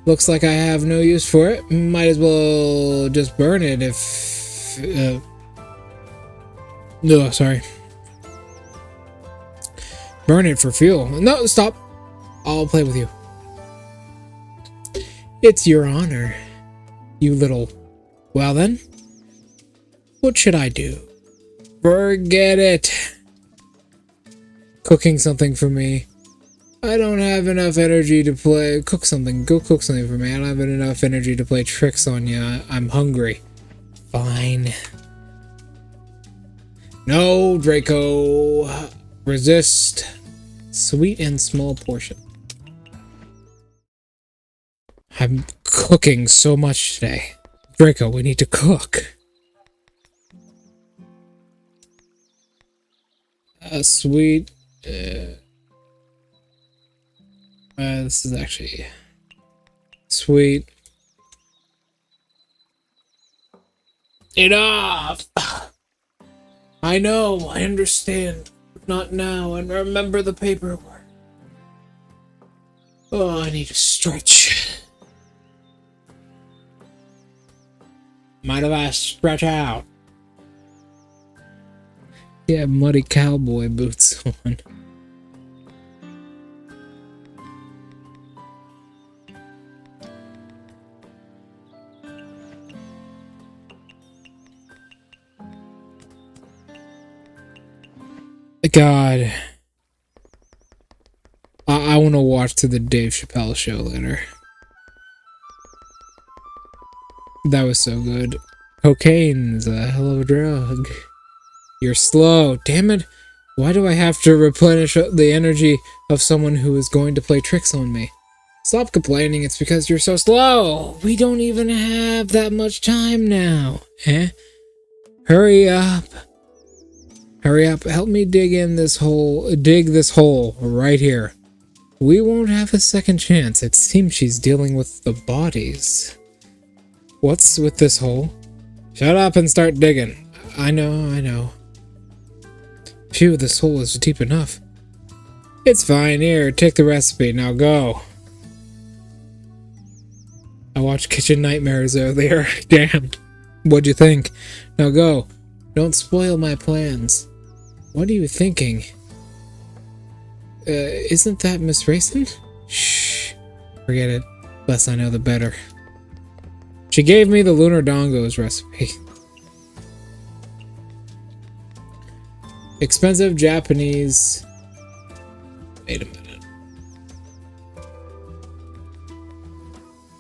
Looks like I have no use for it. Might as well just burn it if... no, sorry. Burn it for fuel. No, stop. I'll play with you. It's your honor, you little... Well then, what should I do? Forget it. Cooking something for me. I don't have enough energy to play... Cook something. Go cook something for me. I don't have enough energy to play tricks on you. I'm hungry. Fine. No, Draco. Resist. Sweet and small portion. I'm cooking so much today. Draco, we need to cook. Sweet. This is actually sweet. Enough! I know, I understand. Not now, and remember the paperwork. Oh, I need to stretch. Mind if I stretch out? Yeah, muddy cowboy boots on. God. I want to watch to the Dave Chappelle show later. That was so good. Cocaine's a hell of a drug. You're slow. Damn it. Why do I have to replenish the energy of someone who is going to play tricks on me? Stop complaining, it's because you're so slow. We don't even have that much time now. Eh? Hurry up. Hurry up, help me dig this hole right here. We won't have a second chance. It seems she's dealing with the bodies. What's with this hole? Shut up and start digging. I know. Phew, this hole is deep enough. It's fine, here, take the recipe, now go. I watched Kitchen Nightmares earlier. Damn. What'd you think? Now go. Don't spoil my plans. What are you thinking? Isn't that Miss Racing? Shh. Forget it. Less I know, the better. She gave me the Lunar Dongos recipe. Expensive Japanese... Wait a minute.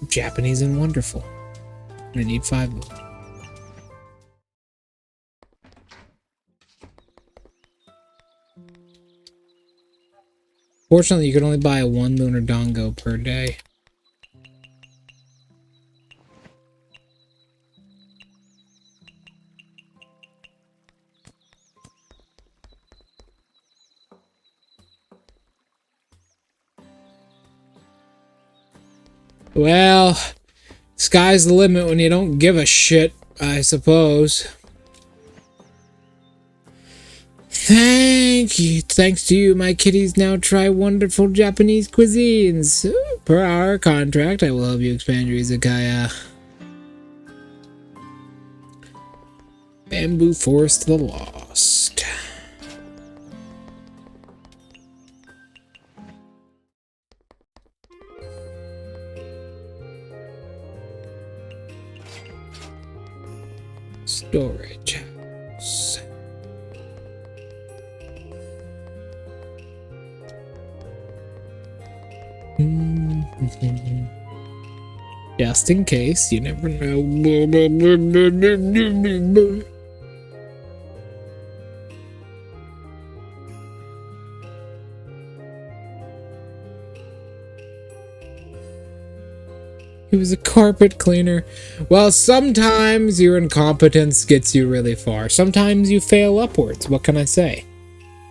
Japanese and wonderful. I need 5 of them. Fortunately, you can only buy 1 Lunar Dongo per day. Well, sky's the limit when you don't give a shit, I suppose. Thank you. Thanks to you, my kitties now try wonderful Japanese cuisines. Per our contract, I will help you expand your izakaya. Bamboo Forest to the Lost. Storage house. Just in case, you never know. He was a carpet cleaner. Well, sometimes your incompetence gets you really far. Sometimes you fail upwards. What can I say?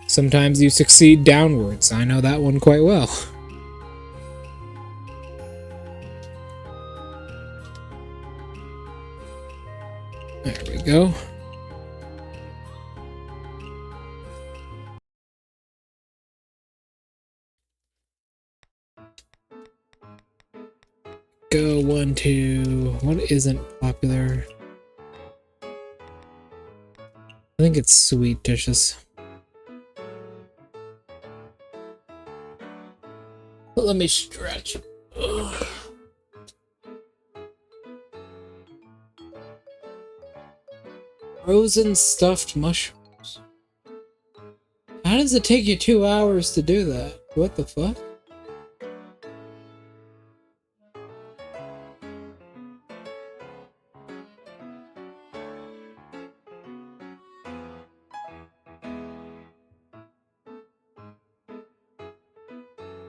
Sometimes you succeed downwards. I know that one quite well. There we go. Go 1, 2. What isn't popular? I think it's sweet dishes. But let me stretch. Ugh. Frozen stuffed mushrooms. How does it take you 2 hours to do that? What the fuck?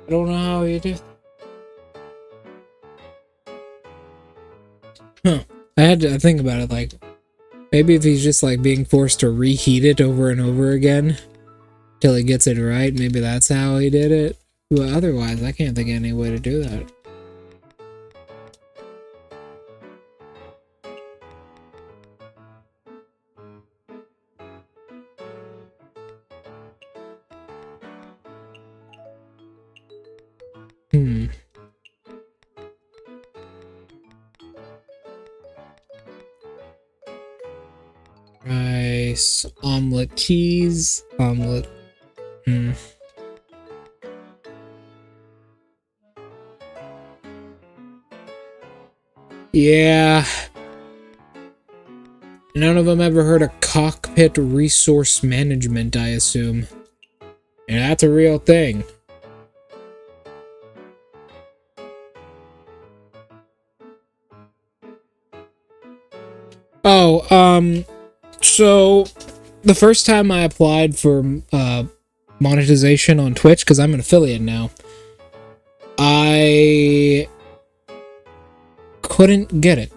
I don't know how you do. Huh. I had to think about it, like, maybe if he's just like being forced to reheat it over and over again till he gets it right, maybe that's how he did it. But otherwise, I can't think of any way to do that. Rice, omelet, cheese, omelet. Yeah. None of them ever heard of cockpit resource management, I assume. And that's a real thing. Oh, so the first time I applied for monetization on Twitch, because I'm an affiliate now, I couldn't get it.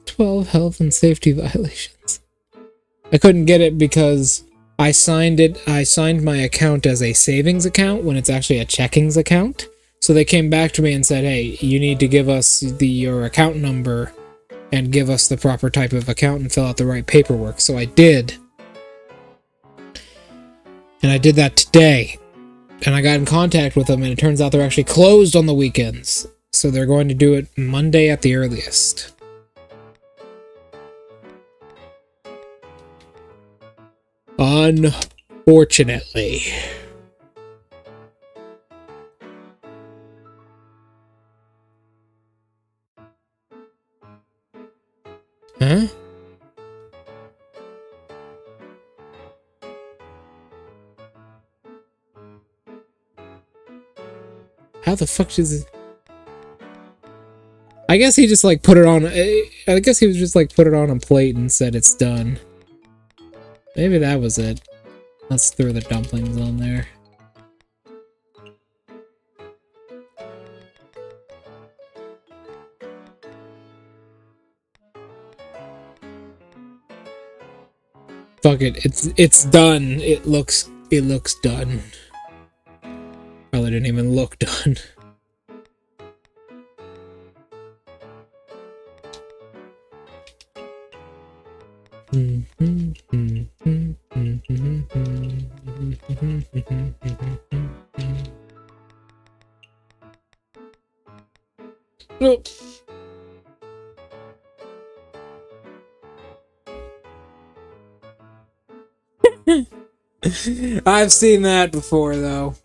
"12 health and safety violations." I couldn't get it because I signed my account as a savings account when it's actually a checkings account. So they came back to me and said, "Hey, you need to give us your account number and give us the proper type of account and fill out the right paperwork." So I did. And I did that today. And I got in contact with them, and it turns out they're actually closed on the weekends. So they're going to do it Monday at the earliest. Unfortunately. Huh? How the fuck does it... I guess he just like put it on... I guess he was just like put it on a plate and said it's done. Maybe that was it. Let's throw the dumplings on there. Fuck it. It's done. It looks done. Probably didn't even look done. Nope. I've seen that before, though.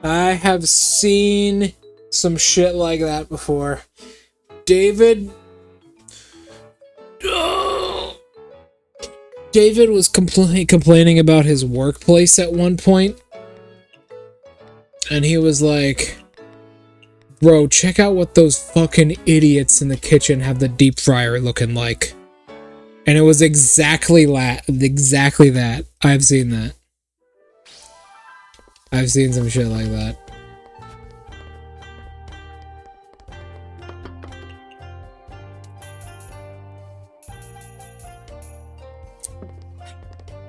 I have seen some shit like that before. David was complaining about his workplace at one point, and he was like, "Bro, check out what those fucking idiots in the kitchen have the deep fryer looking like." And it was exactly that. I've seen that. I've seen some shit like that.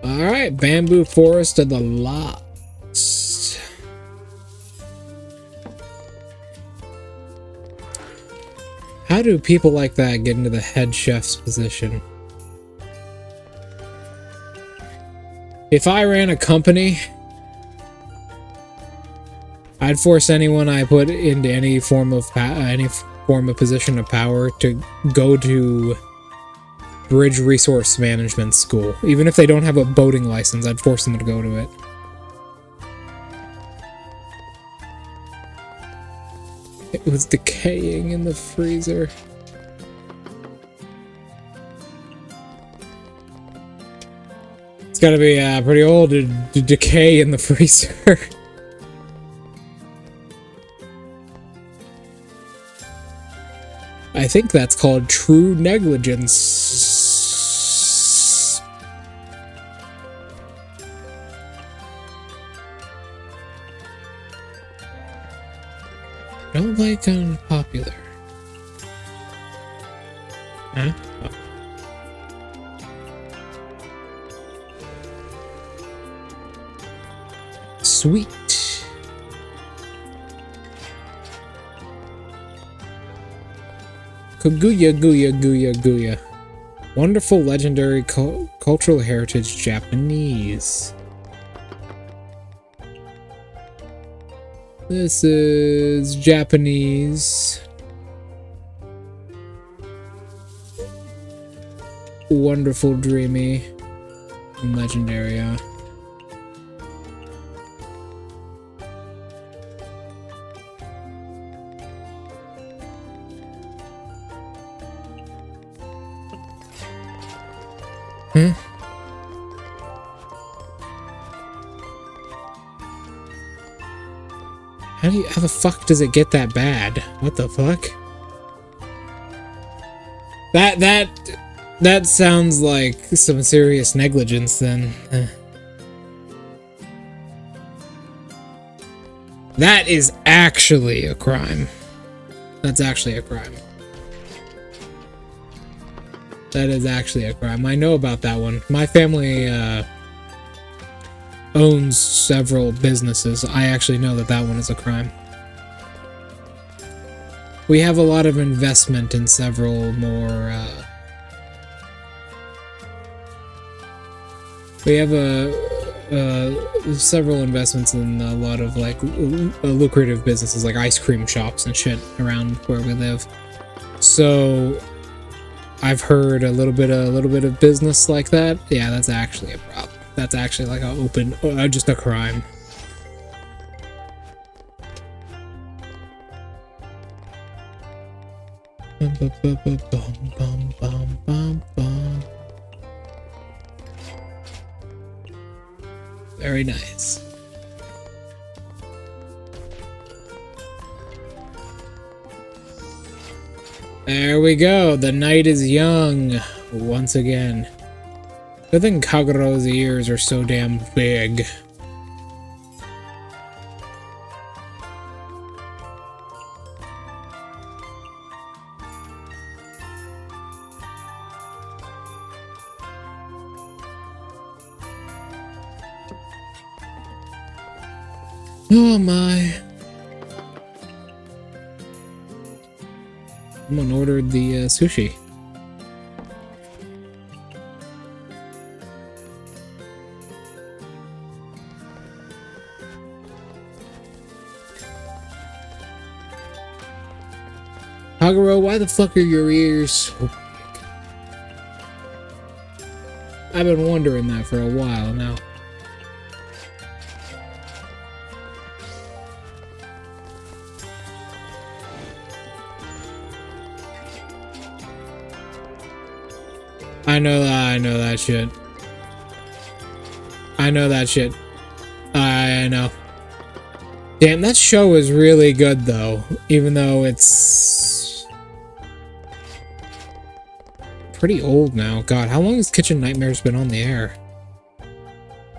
Alright, Bamboo Forest of the Lost. How do people like that get into the head chef's position? If I ran a company, I'd force anyone I put into any form of position of power to go to Bridge Resource Management School. Even if they don't have a boating license, I'd force them to go to it. It was decaying in the freezer. It's gotta be pretty old to decay in the freezer. I think that's called true negligence. Don't like unpopular. Huh? Oh. Sweet. Kaguya, Guya, Guya, Guya. Wonderful legendary cultural heritage Japanese. This is Japanese. Wonderful, dreamy, and legendary, Hmm? How the fuck does it get that That sounds like some serious negligence then. That is actually a crime. That's actually a crime. That is actually a crime. I know about that one. My family owns several businesses. I actually know that that one is a crime. We have a lot of investment in several more we have several investments in a lot of like lucrative businesses like ice cream shops and shit around where we live. So I've heard a little bit of business like that. Yeah, that's actually a problem. That's actually like an open, just a crime. Very nice. There we go. The night is young once again. Good thing Kagero's ears are so damn big. Oh my. Someone ordered the sushi. Kagero, why the fuck are your ears so big? I've been wondering that for a while now. I know that shit. I know that shit. I know. Damn, that show is really good though, even though it's pretty old now. God, how long has Kitchen Nightmares been on the air?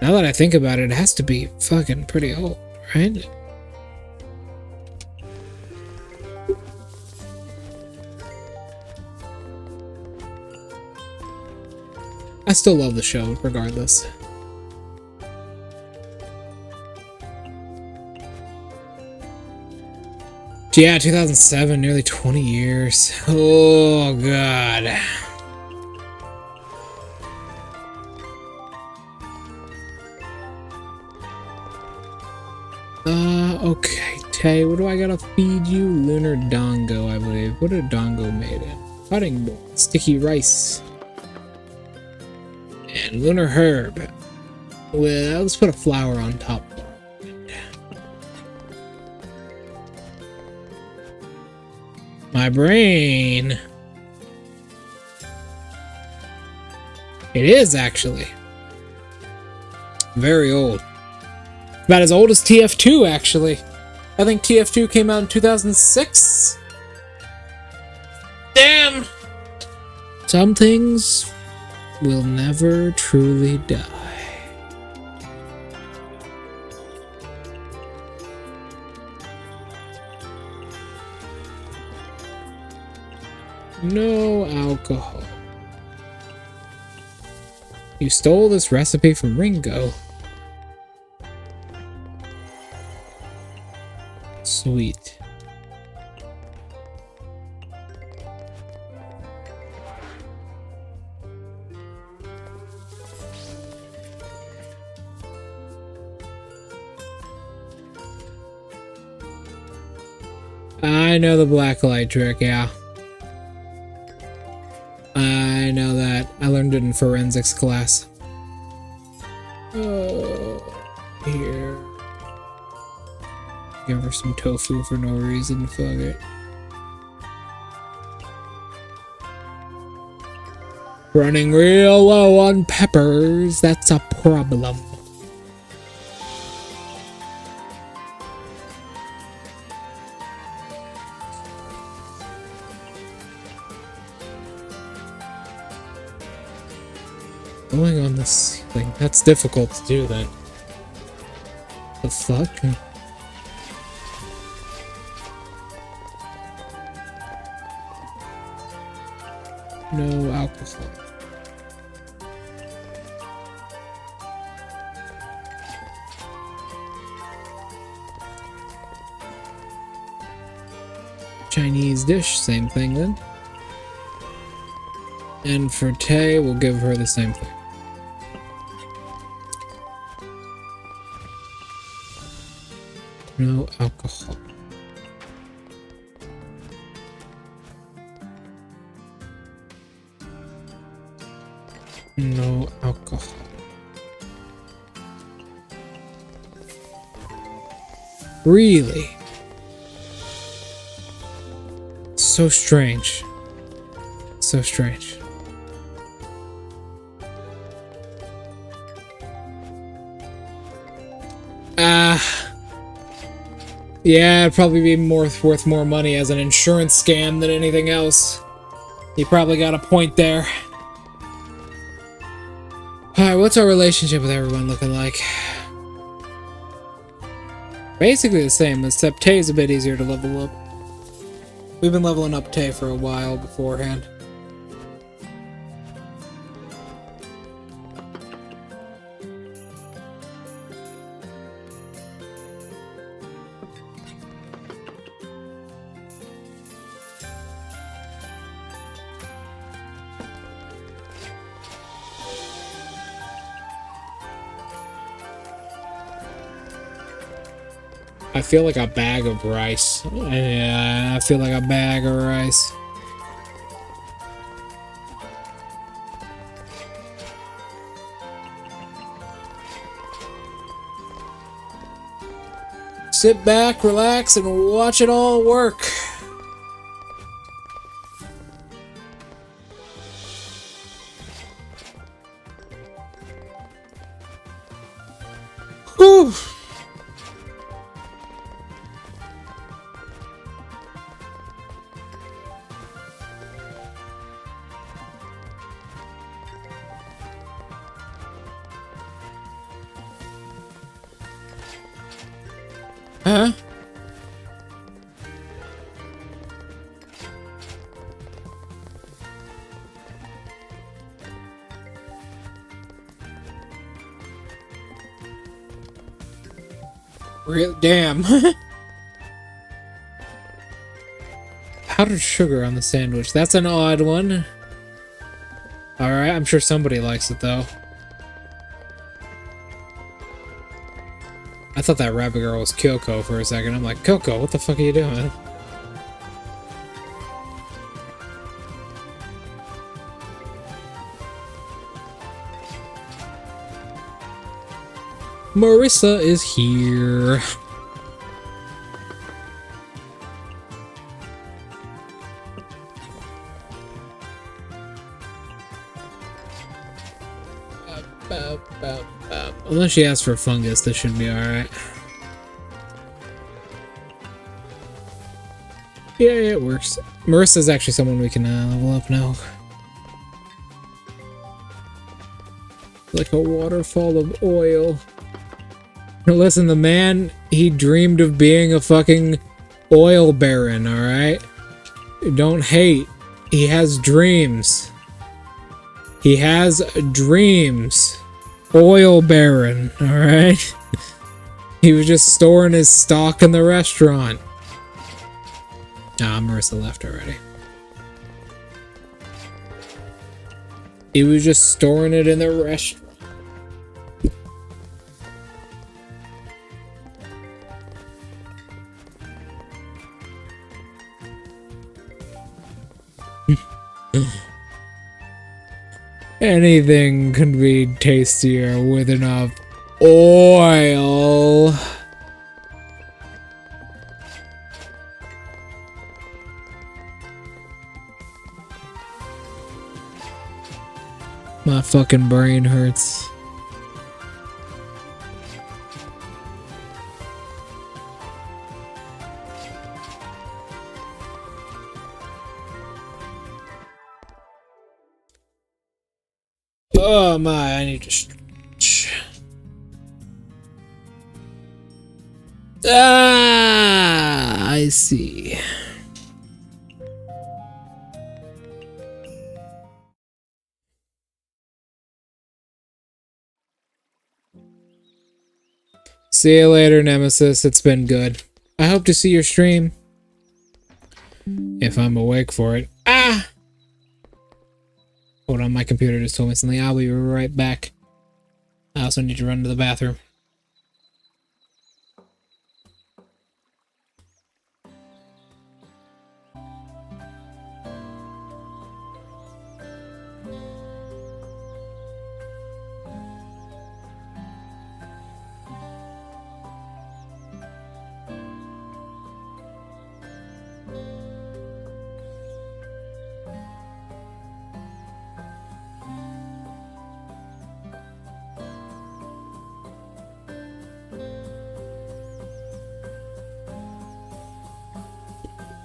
Now that I think about it, it has to be fucking pretty old, right? I still love the show, regardless. Yeah, 2007, nearly 20 years. Oh, God. Okay, Tay, what do I gotta feed you? Lunar Dongo, I believe. What are Dongo made in? Cutting board, sticky rice. And Lunar Herb. Well, let's put a flower on top. My brain. It is actually very old. About as old as TF2, actually. I think TF2 came out in 2006. Damn! Some things will never truly die. No alcohol. You stole this recipe from Ringo. Sweet. I know the black light trick, yeah. I know that. I learned it in forensics class. Oh, here. Give her some tofu for no reason, fuck it. Running real low on peppers, that's a problem. going on the ceiling. That's difficult to do then. The fuck? No alcohol. Chinese dish, same thing then. And for Tay, we'll give her the same thing. No alcohol. No alcohol. Really? So strange. So strange. Yeah, it'd probably be worth more money as an insurance scam than anything else. You probably got a point there. Alright, what's our relationship with everyone looking like? Basically the same, except Tay's a bit easier to level up. We've been leveling up Tay for a while beforehand. I feel like a bag of rice. Yeah, I feel like a bag of rice. Sit back, relax, and watch it all work. Whew. Huh? Real damn. Powdered sugar on the sandwich. That's an odd one. Alright, I'm sure somebody likes it though. I thought that rabbit girl was Kyoko for a second. I'm like, Kyoko, what the fuck are you doing? Marissa is here. Unless she asks for fungus, this should be alright. Yeah, it works. Marissa's actually someone we can level up now. Like a waterfall of oil. Listen, the man, he dreamed of being a fucking oil baron, alright? Don't hate. He has dreams. He has dreams. Oil baron, alright? He was just storing his stock in the restaurant. Ah, Marissa left already. He was just storing it in the restaurant. Anything can be tastier with enough oil. My fucking brain hurts. Oh my, I need to stretch. Ah, I see. See you later, Nemesis. It's been good. I hope to see your stream. If I'm awake for it. Ah! Hold on, my computer just told me something. I'll be right back. I also need to run to the bathroom.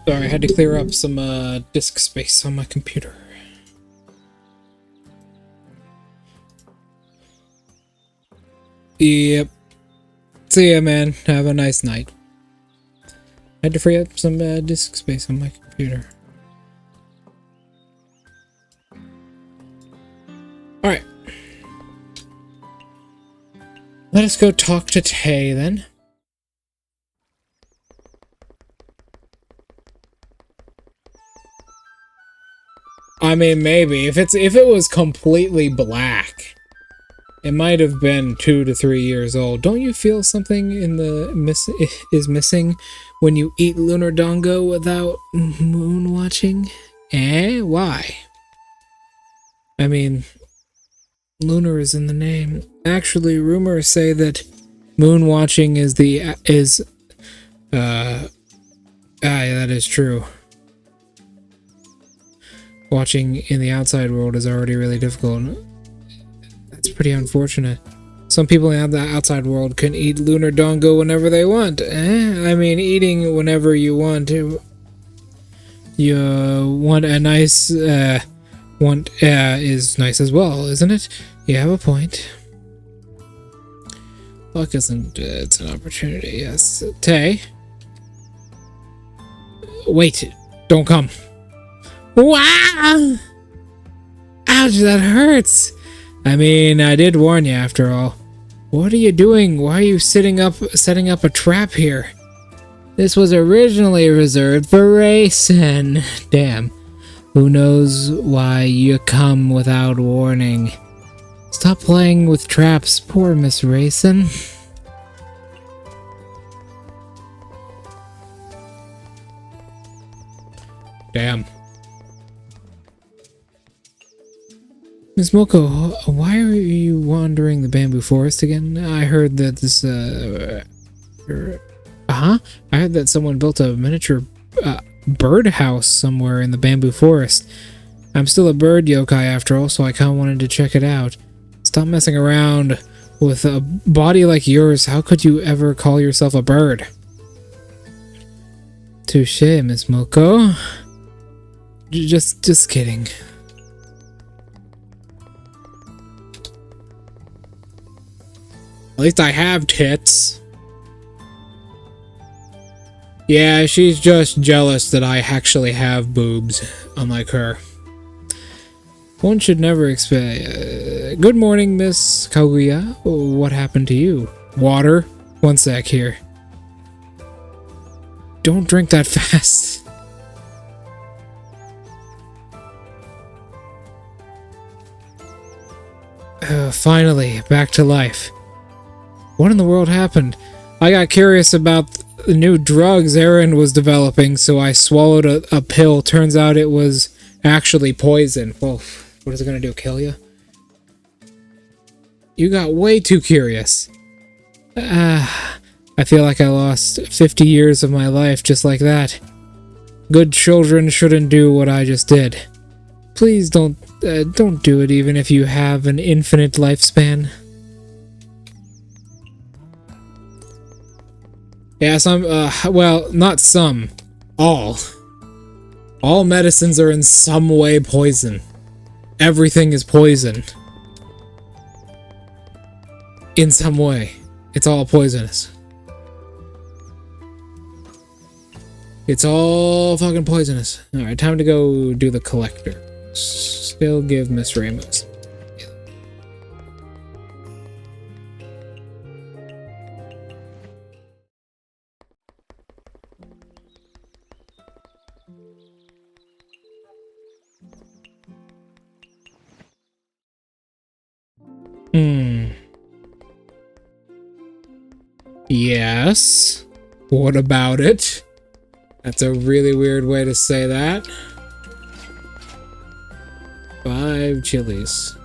Sorry, I had to clear up some disk space on my computer. Yep. See ya, man. Have a nice night. I had to free up some disk space on my computer. Alright. Let us go talk to Tay, then. I mean, maybe. If it was completely black, it might have been 2 to 3 years old. Don't you feel something in the is missing when you eat lunar dongo without moon watching? Eh? Why? I mean, lunar is in the name. Actually, rumors say that moon watching is yeah, that is true. Watching in the outside world is already really difficult. That's pretty unfortunate. Some people in the outside world can eat lunar dongo whenever they want. I mean, eating whenever you want to. You want a nice, is nice as well, isn't it? You have a point. Luck isn't, it's an opportunity, yes. Tay? Wait, don't come. Wow! Ouch, that hurts! I mean, I did warn you after all. What are you doing? Why are you setting up a trap here? This was originally reserved for racing. Damn. Who knows why you come without warning? Stop playing with traps, poor Miss Racing. Damn. Miss Moko, why are you wandering the bamboo forest again? I heard that this, I heard that someone built a miniature, birdhouse somewhere in the bamboo forest. I'm still a bird yokai after all, so I kinda wanted to check it out. Stop messing around with a body like yours. How could you ever call yourself a bird? Touché, Miss Moko. Just kidding. At least I have tits. Yeah, she's just jealous that I actually have boobs, unlike her. One should never expect... good morning, Miss Kaguya. What happened to you? Water? One sec here. Don't drink that fast. Finally, back to life. What in the world happened? I got curious about the new drugs Aaron was developing, so I swallowed a pill. Turns out it was actually poison. Well, what is it gonna do, kill you? You got way too curious. I feel like I lost 50 years of my life just like that. Good children shouldn't do what I just did. Please don't do it even if you have an infinite lifespan. Yeah, some, well, not some. All. All medicines are in some way poison. Everything is poison. in some way. It's all poisonous. It's all fucking poisonous. Alright, time to go do the collector. Still give Miss Ramos. Yes. What about it? That's a really weird way to say that. 5 chilies.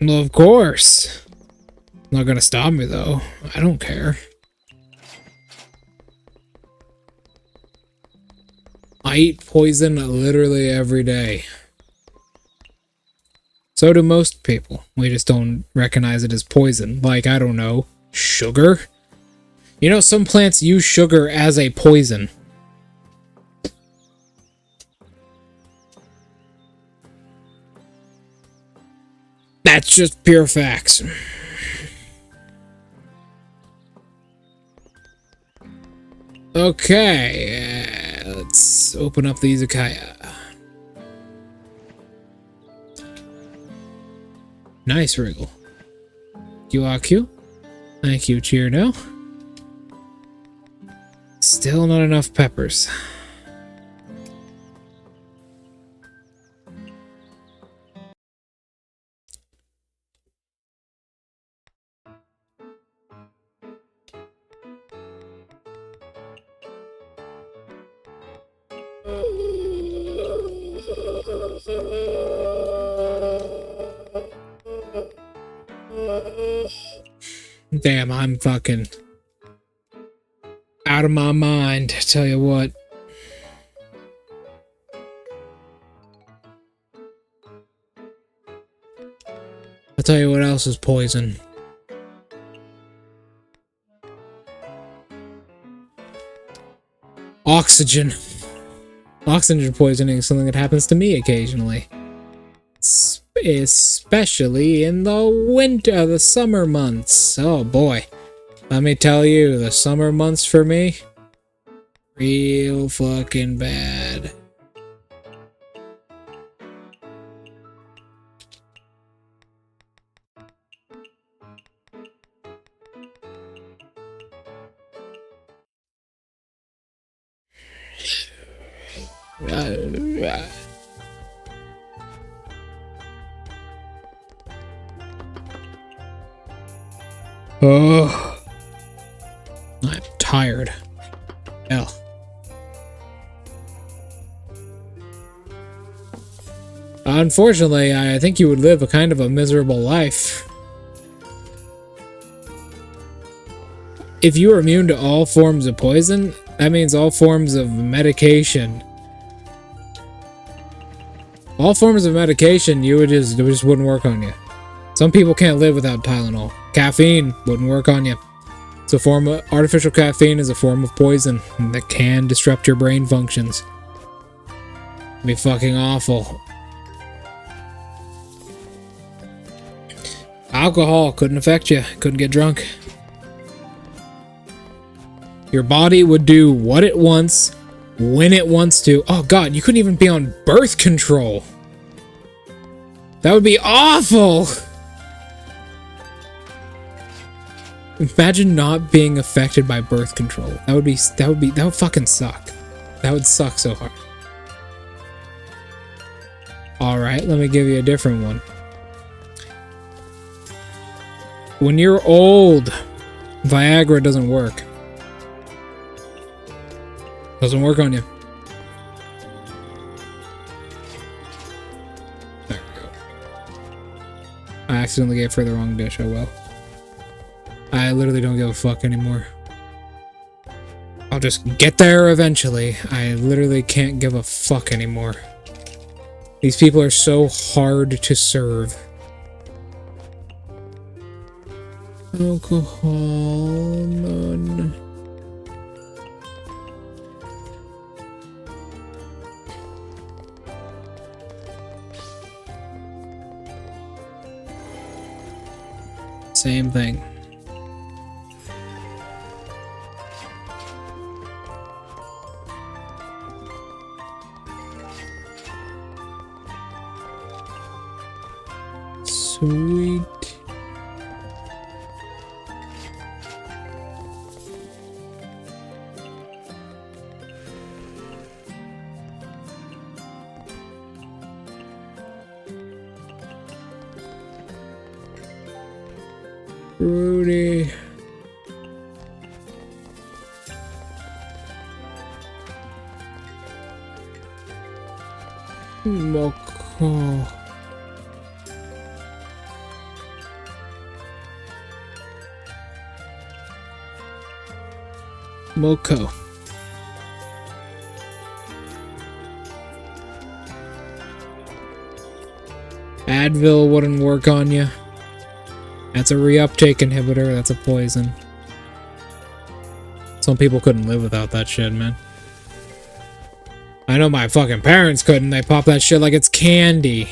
Well, of course. Not gonna stop me though. I don't care. I eat poison literally every day. So do most people. We just don't recognize it as poison. Like, I don't know, sugar? You know, some plants use sugar as a poison. That's just pure facts. Okay, let's open up the Izakaya. Nice wriggle. QRQ. Thank you, Cheerno. Still not enough peppers. Damn, I'm fucking out of my mind, tell you what. I'll tell you what else is poison. Oxygen. Oxygen poisoning is something that happens to me occasionally. Especially in the winter, the summer months. Oh boy. Let me tell you, the summer months for me, real fucking bad. Oh, I'm tired. Hell. Unfortunately, I think you would live a kind of a miserable life. If you are immune to all forms of poison, that means all forms of medication. All forms of medication, it just wouldn't work on you. Some people can't live without Tylenol. Caffeine wouldn't work on you. It's a form of artificial caffeine is a form of poison that can disrupt your brain functions. It'd be fucking awful. Alcohol couldn't affect you. Couldn't get drunk. Your body would do what it wants, when it wants to. Oh god, you couldn't even be on birth control. That would be awful. Imagine not being affected by birth control. That would fucking suck. That would suck so hard. Alright, let me give you a different one. When you're old, Viagra doesn't work. Doesn't work on you. There we go. I accidentally gave her the wrong dish, oh well. I literally don't give a fuck anymore. I'll just get there eventually. I literally can't give a fuck anymore. These people are so hard to serve. Alcohol, none. Same thing. Sweet. Rudy. Moko. Moko. Advil wouldn't work on you. That's a reuptake inhibitor. That's a poison. Some people couldn't live without that shit, man. I know my fucking parents couldn't. They pop that shit like it's candy.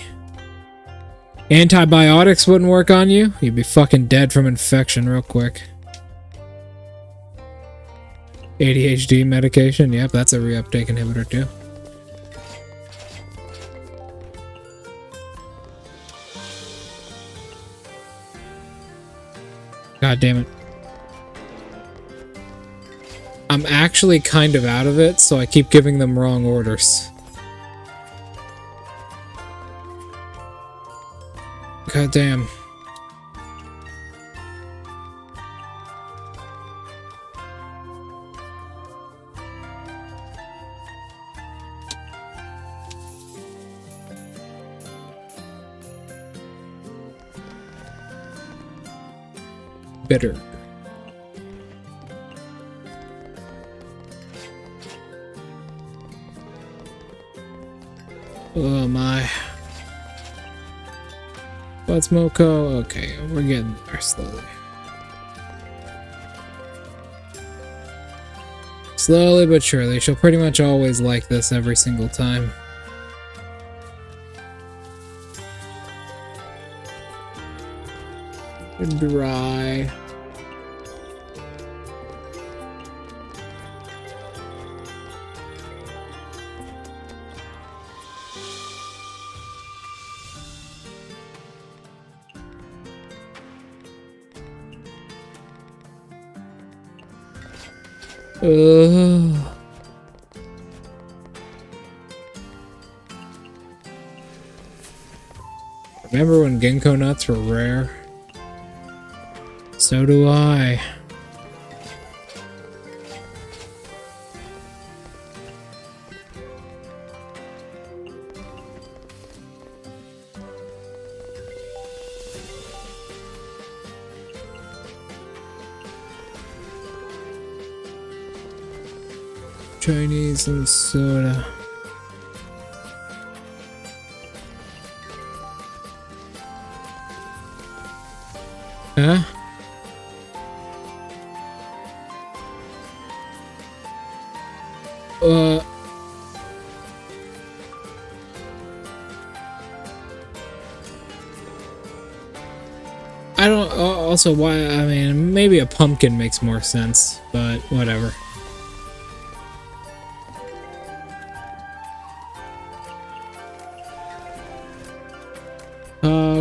Antibiotics wouldn't work on you. You'd be fucking dead from infection real quick. ADHD medication. Yep, that's a reuptake inhibitor too. God damn it. I'm actually kind of out of it, so I keep giving them wrong orders. God damn. Bitter. Oh my. What's Moko? Okay, we're getting there slowly. Slowly but surely. She'll pretty much always like this every single time. Dry. Remember when ginkgo nuts were rare? So do I. Chinese and soda. Huh? I don't, also why, I mean, maybe a pumpkin makes more sense, but whatever.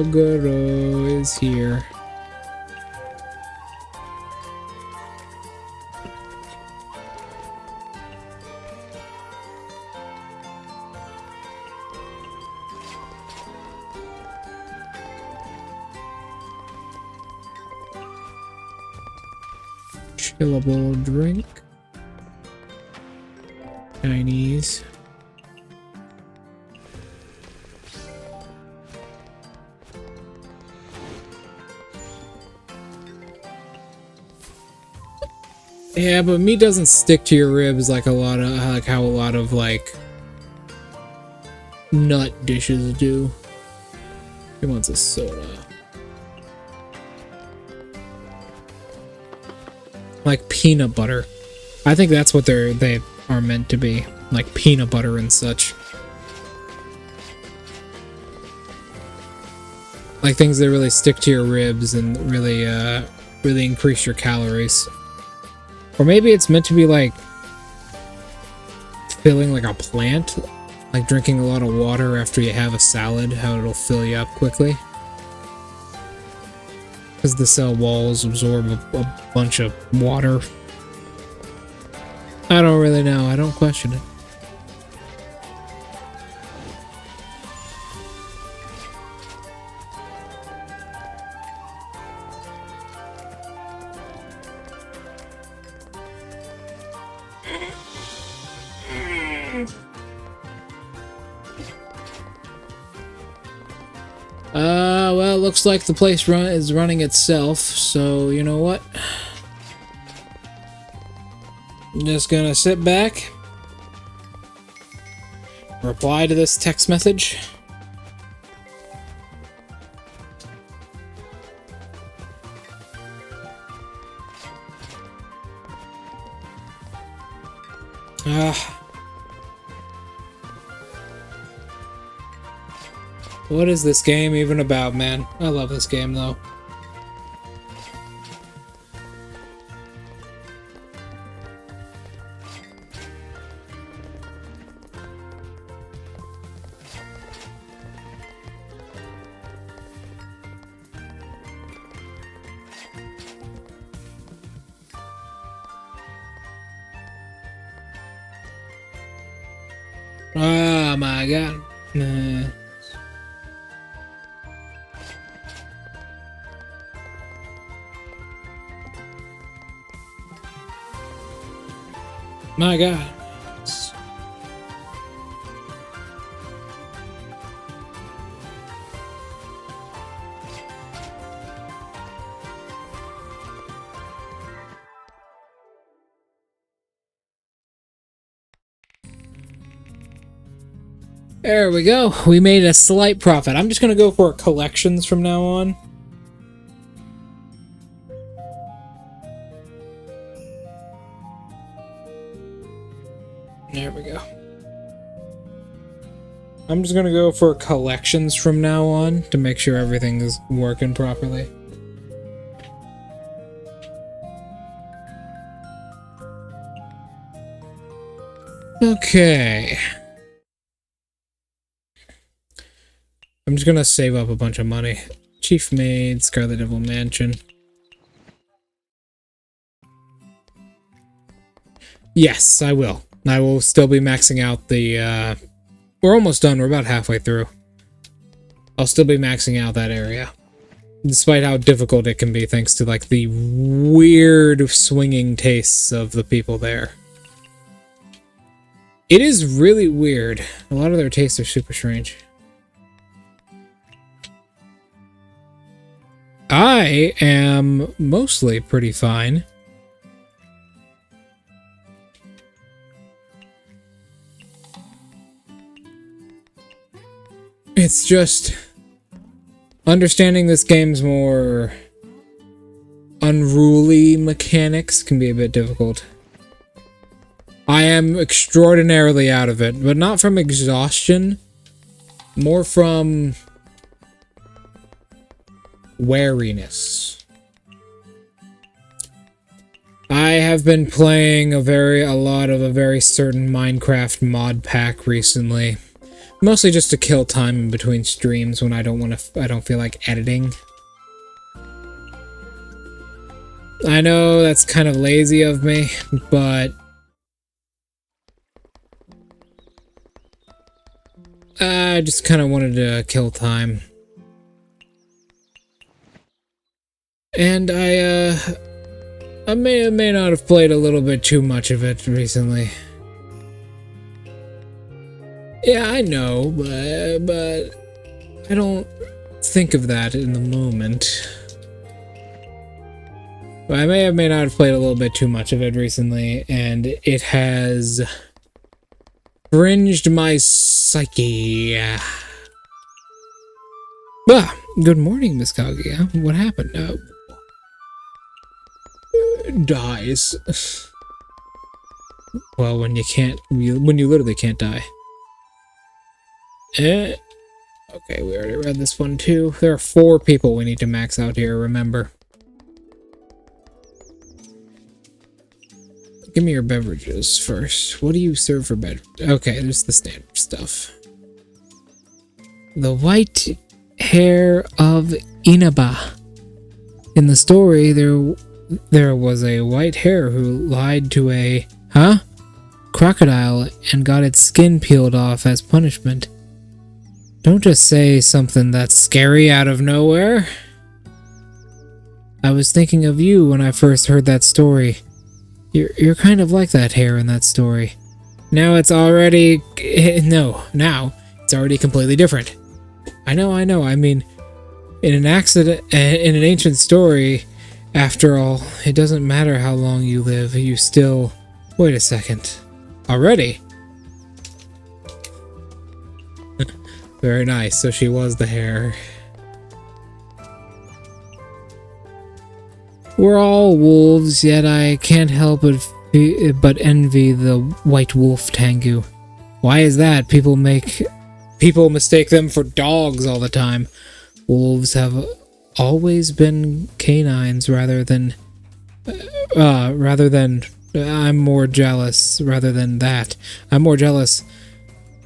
Kaguro is here. Chillable drink. Chinese. Yeah, but meat doesn't stick to your ribs like a lot of how a lot of like nut dishes do. He wants a soda. Like peanut butter. I think that's what they are meant to be, like peanut butter and such. Like things that really stick to your ribs and really really increase your calories. Or maybe it's meant to be like filling like a plant, like drinking a lot of water after you have a salad, how it'll fill you up quickly. Because the cell walls absorb a bunch of water. I don't really know. I don't question it. Well, looks like the place is running itself, so you know what? I'm just gonna sit back, reply to this text message. What is this game even about, man? I love this game, though. Oh my god. My god. There we go. We made a slight profit. I'm just gonna go for collections from now on. There we go. I'm just gonna go for collections from now on to make sure everything is working properly. Okay. I'm just gonna save up a bunch of money. Chief Maid, Scarlet Devil Mansion. Yes, I will. I will still be maxing out the, we're almost done. We're about halfway through. I'll still be maxing out that area. Despite how difficult it can be, thanks to, like, the weird swinging tastes of the people there. It is really weird. A lot of their tastes are super strange. I am mostly pretty fine. It's just understanding this game's more unruly mechanics can be a bit difficult. I am extraordinarily out of it, but not from exhaustion, more from wariness. I have been playing a lot of a very certain Minecraft mod pack recently. Mostly just to kill time in between streams when I don't feel like editing. I know that's kind of lazy of me, but I just kind of wanted to kill time. And I may or may not have played a little bit too much of it recently. Yeah, I know, but I don't think of that in the moment. I may not have played a little bit too much of it recently, and it has fringed my psyche. Ah, good morning, Miss Kaguya. What happened? Dies. Well, when you literally can't die. Okay, we already read this one too. There are 4 people we need to max out here, remember. Give me your beverages first. What do you serve for bed? Okay, there's the standard stuff. The white hair of Inaba. In the story, there was a white hare who lied to a crocodile and got its skin peeled off as punishment. Don't just say something that's scary out of nowhere. I was thinking of you when I first heard that story. You're kind of like that hare in that story. Now it's already now it's already completely different. I know. I mean, in an ancient story, after all, it doesn't matter how long you live, you still... Wait a second. Already? Very nice, so she was the hare. We're all wolves, yet I can't help but envy the white wolf Tengu. Why is that? People mistake them for dogs all the time. Wolves have always been canines rather than I'm more jealous rather than that. I'm more jealous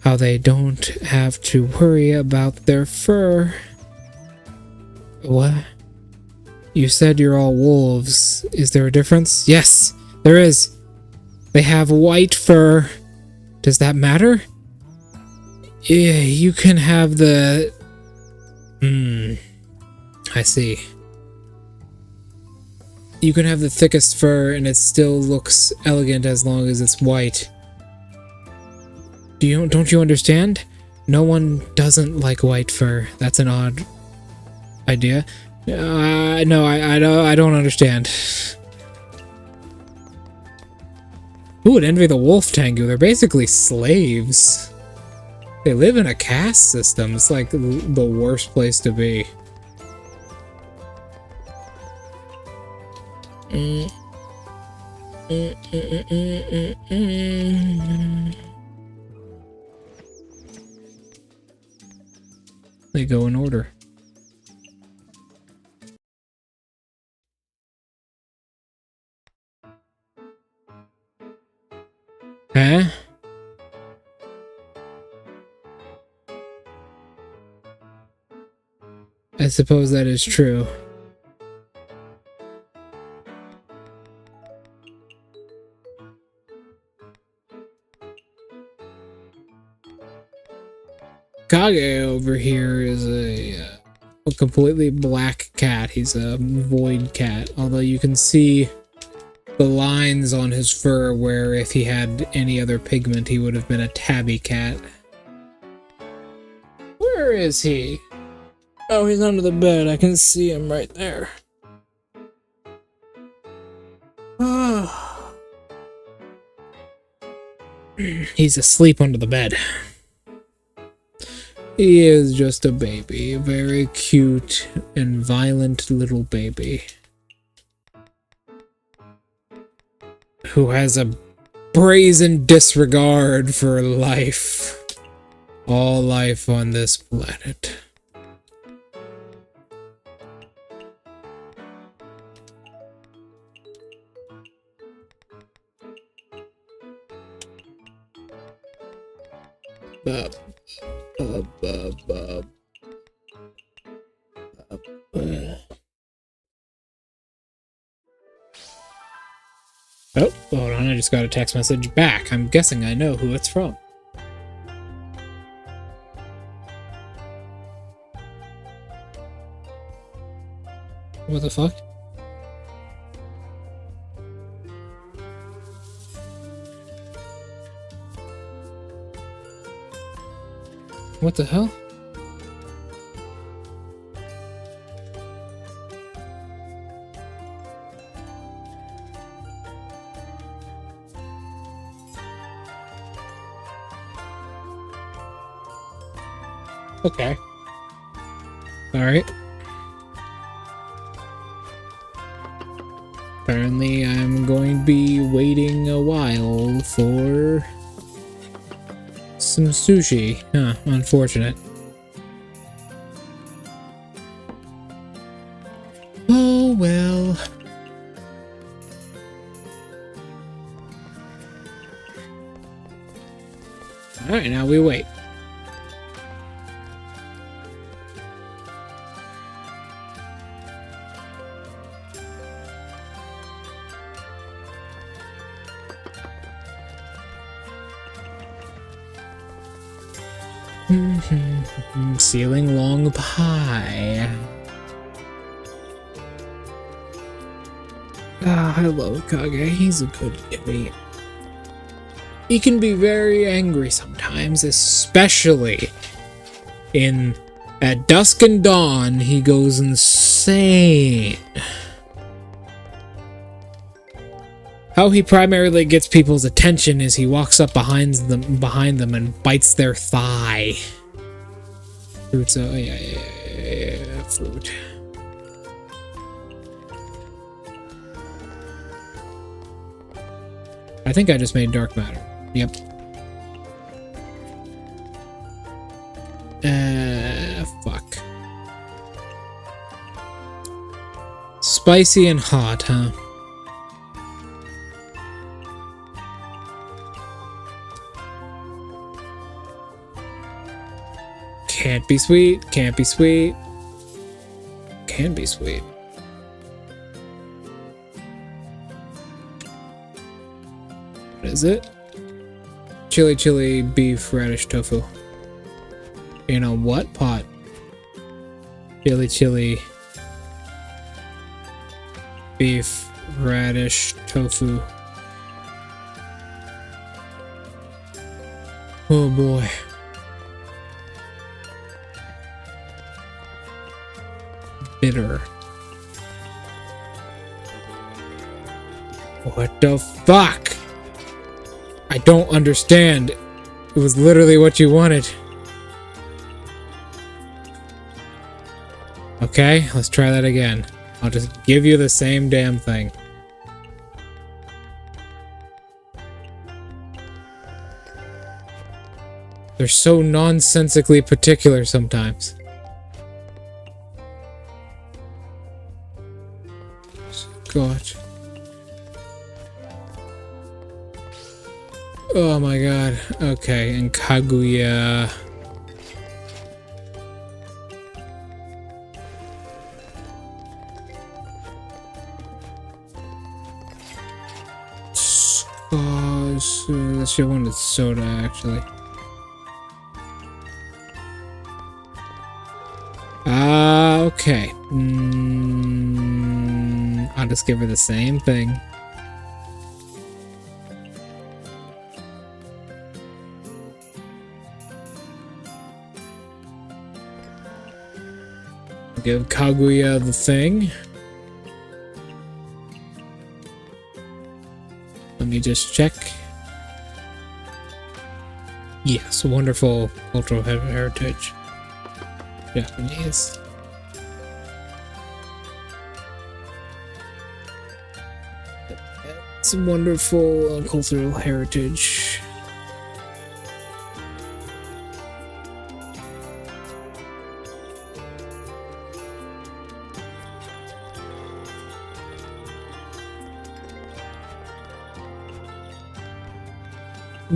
how they don't have to worry about their fur. What? You said you're all wolves. Is there a difference? Yes, there is. They have white fur. Does that matter? Yeah, you can have the... I see. You can have the thickest fur and it still looks elegant as long as it's white. Don't you understand? No one doesn't like white fur. That's an odd idea. No, I don't understand. Who would envy the wolf Tengu? They're basically slaves. They live in a caste system. It's like the worst place to be. They go in order. Huh? I suppose that is true. Kage over here is a completely black cat. He's a void cat, although you can see the lines on his fur where if he had any other pigment he would have been a tabby cat. Where is he? Oh, he's under the bed. I can see him right there. He's asleep under the bed. He is just a baby, a very cute and violent little baby who has a brazen disregard for life. All life on this planet. Oh, hold on, I just got a text message back. I'm guessing I know who it's from. What the fuck? What the hell? Okay. Alright. Apparently, I'm going to be waiting a while for some sushi. Huh, unfortunate. Oh, well. Alright, now we wait. Sealing long pie. Ah, I love Kage. He's a good kitty. He can be very angry sometimes, especially at dusk and dawn. He goes insane. How he primarily gets people's attention is he walks up behind them and bites their thigh. Fruits, oh yeah, fruit. I think I just made dark matter. Yep. Fuck. Spicy and hot, huh? Can't be sweet, can't be sweet. Can be sweet. What is it? Chili beef radish tofu. In a what pot? Chili beef radish tofu. Oh boy. Bitter. What the fuck? I don't understand. It was literally what you wanted. Okay, let's try that again. I'll just give you the same damn thing. They're so nonsensically particular sometimes. God. Oh my god. Okay, and Kaguya. She wanted soda, actually. Okay. I'll just give her the same thing. Give Kaguya the thing. Let me just check. Yes, wonderful cultural heritage. Japanese. It's a wonderful cultural heritage.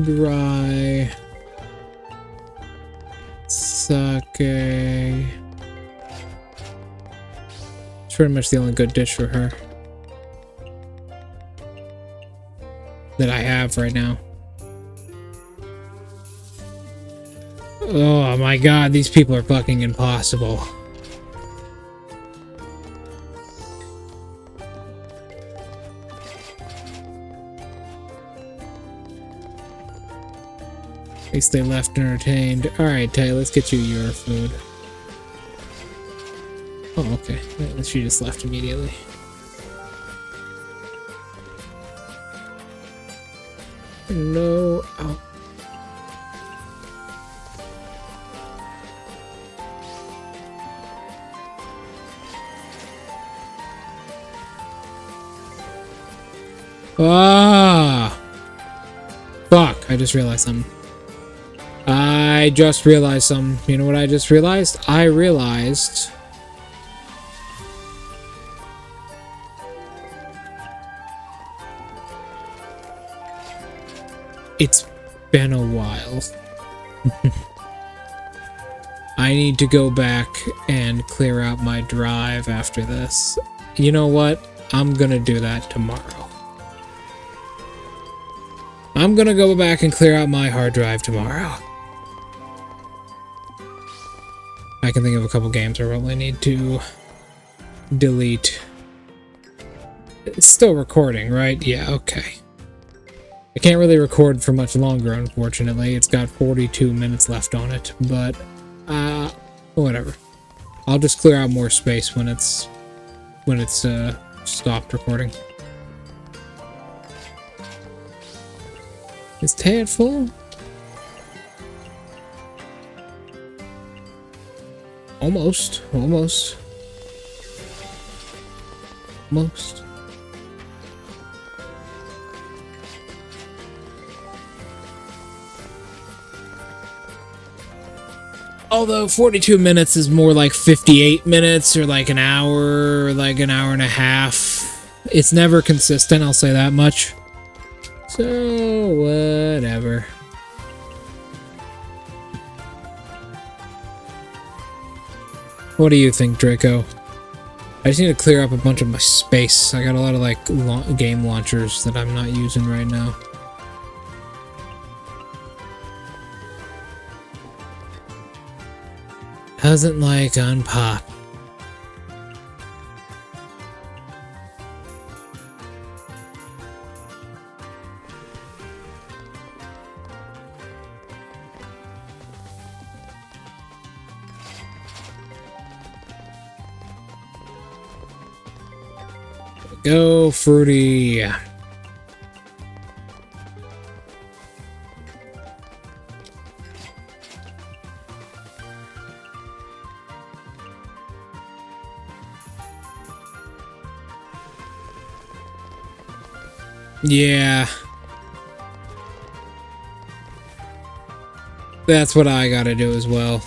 Dry sake. It's pretty much the only good dish for her that I have right now. Oh my god, these people are fucking impossible. At least they left entertained. Alright, Tay, let's get you your food. Oh, okay. She just left immediately. No. Oh. Ah! Fuck, I just realized something. You know what I just realized? I realized... It's been a while. I need to go back and clear out my drive after this. You know what? I'm gonna do that tomorrow. I'm gonna go back and clear out my hard drive tomorrow. I can think of a couple games I probably need to delete. It's still recording, right? Yeah, okay. I can't really record for much longer, unfortunately. It's got 42 minutes left on it, but whatever. I'll just clear out more space when it's stopped recording. Is Tad full? Almost. Although 42 minutes is more like 58 minutes or like an hour or like an hour and a half. It's never consistent, I'll say that much. So, whatever. What do you think, Draco? I just need to clear up a bunch of my space. I got a lot of like game launchers that I'm not using right now. Doesn't like unpop. Go, Fruity. Yeah. That's what I gotta do as well.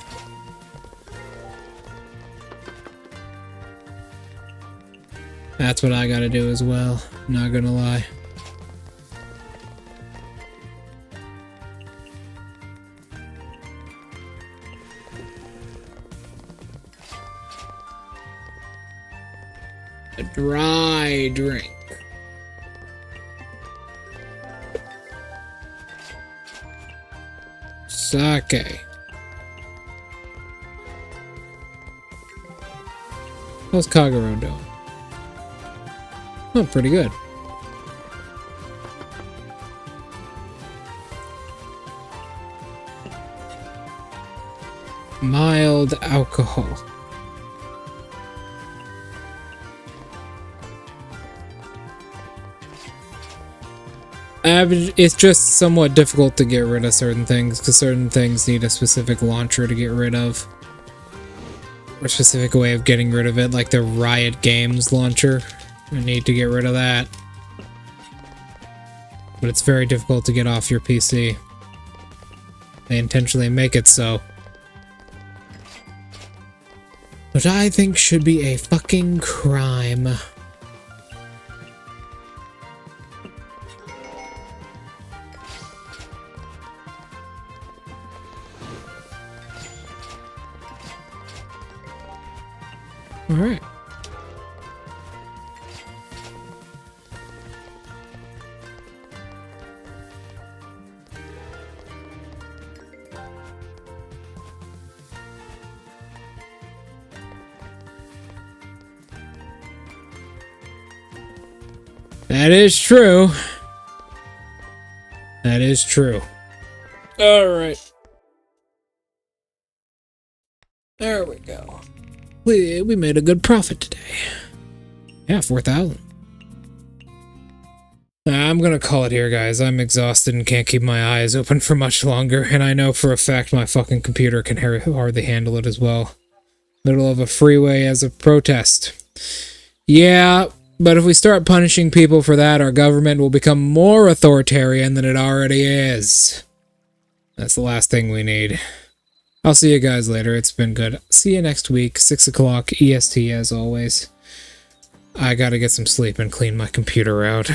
That's what I gotta do as well, not gonna lie. A dry drink. Sake. How's Kagero doing? Oh, pretty good. Mild alcohol. It's just somewhat difficult to get rid of certain things, because certain things need a specific launcher to get rid of. Or a specific way of getting rid of it, like the Riot Games launcher. I need to get rid of that. But it's very difficult to get off your PC. They intentionally make it so. Which I think should be a fucking crime. Alright. That is true. That is true. Alright. There we go. We made a good profit today. Yeah, 4,000. I'm gonna call it here, guys. I'm exhausted and can't keep my eyes open for much longer, and I know for a fact my fucking computer can hardly handle it as well. Middle of a freeway as a protest. Yeah, But if we start punishing people for that, our government will become more authoritarian than it already is. That's the last thing we need. I'll see you guys later. It's been good. See you next week, 6 o'clock EST as always. I gotta get some sleep and clean my computer out.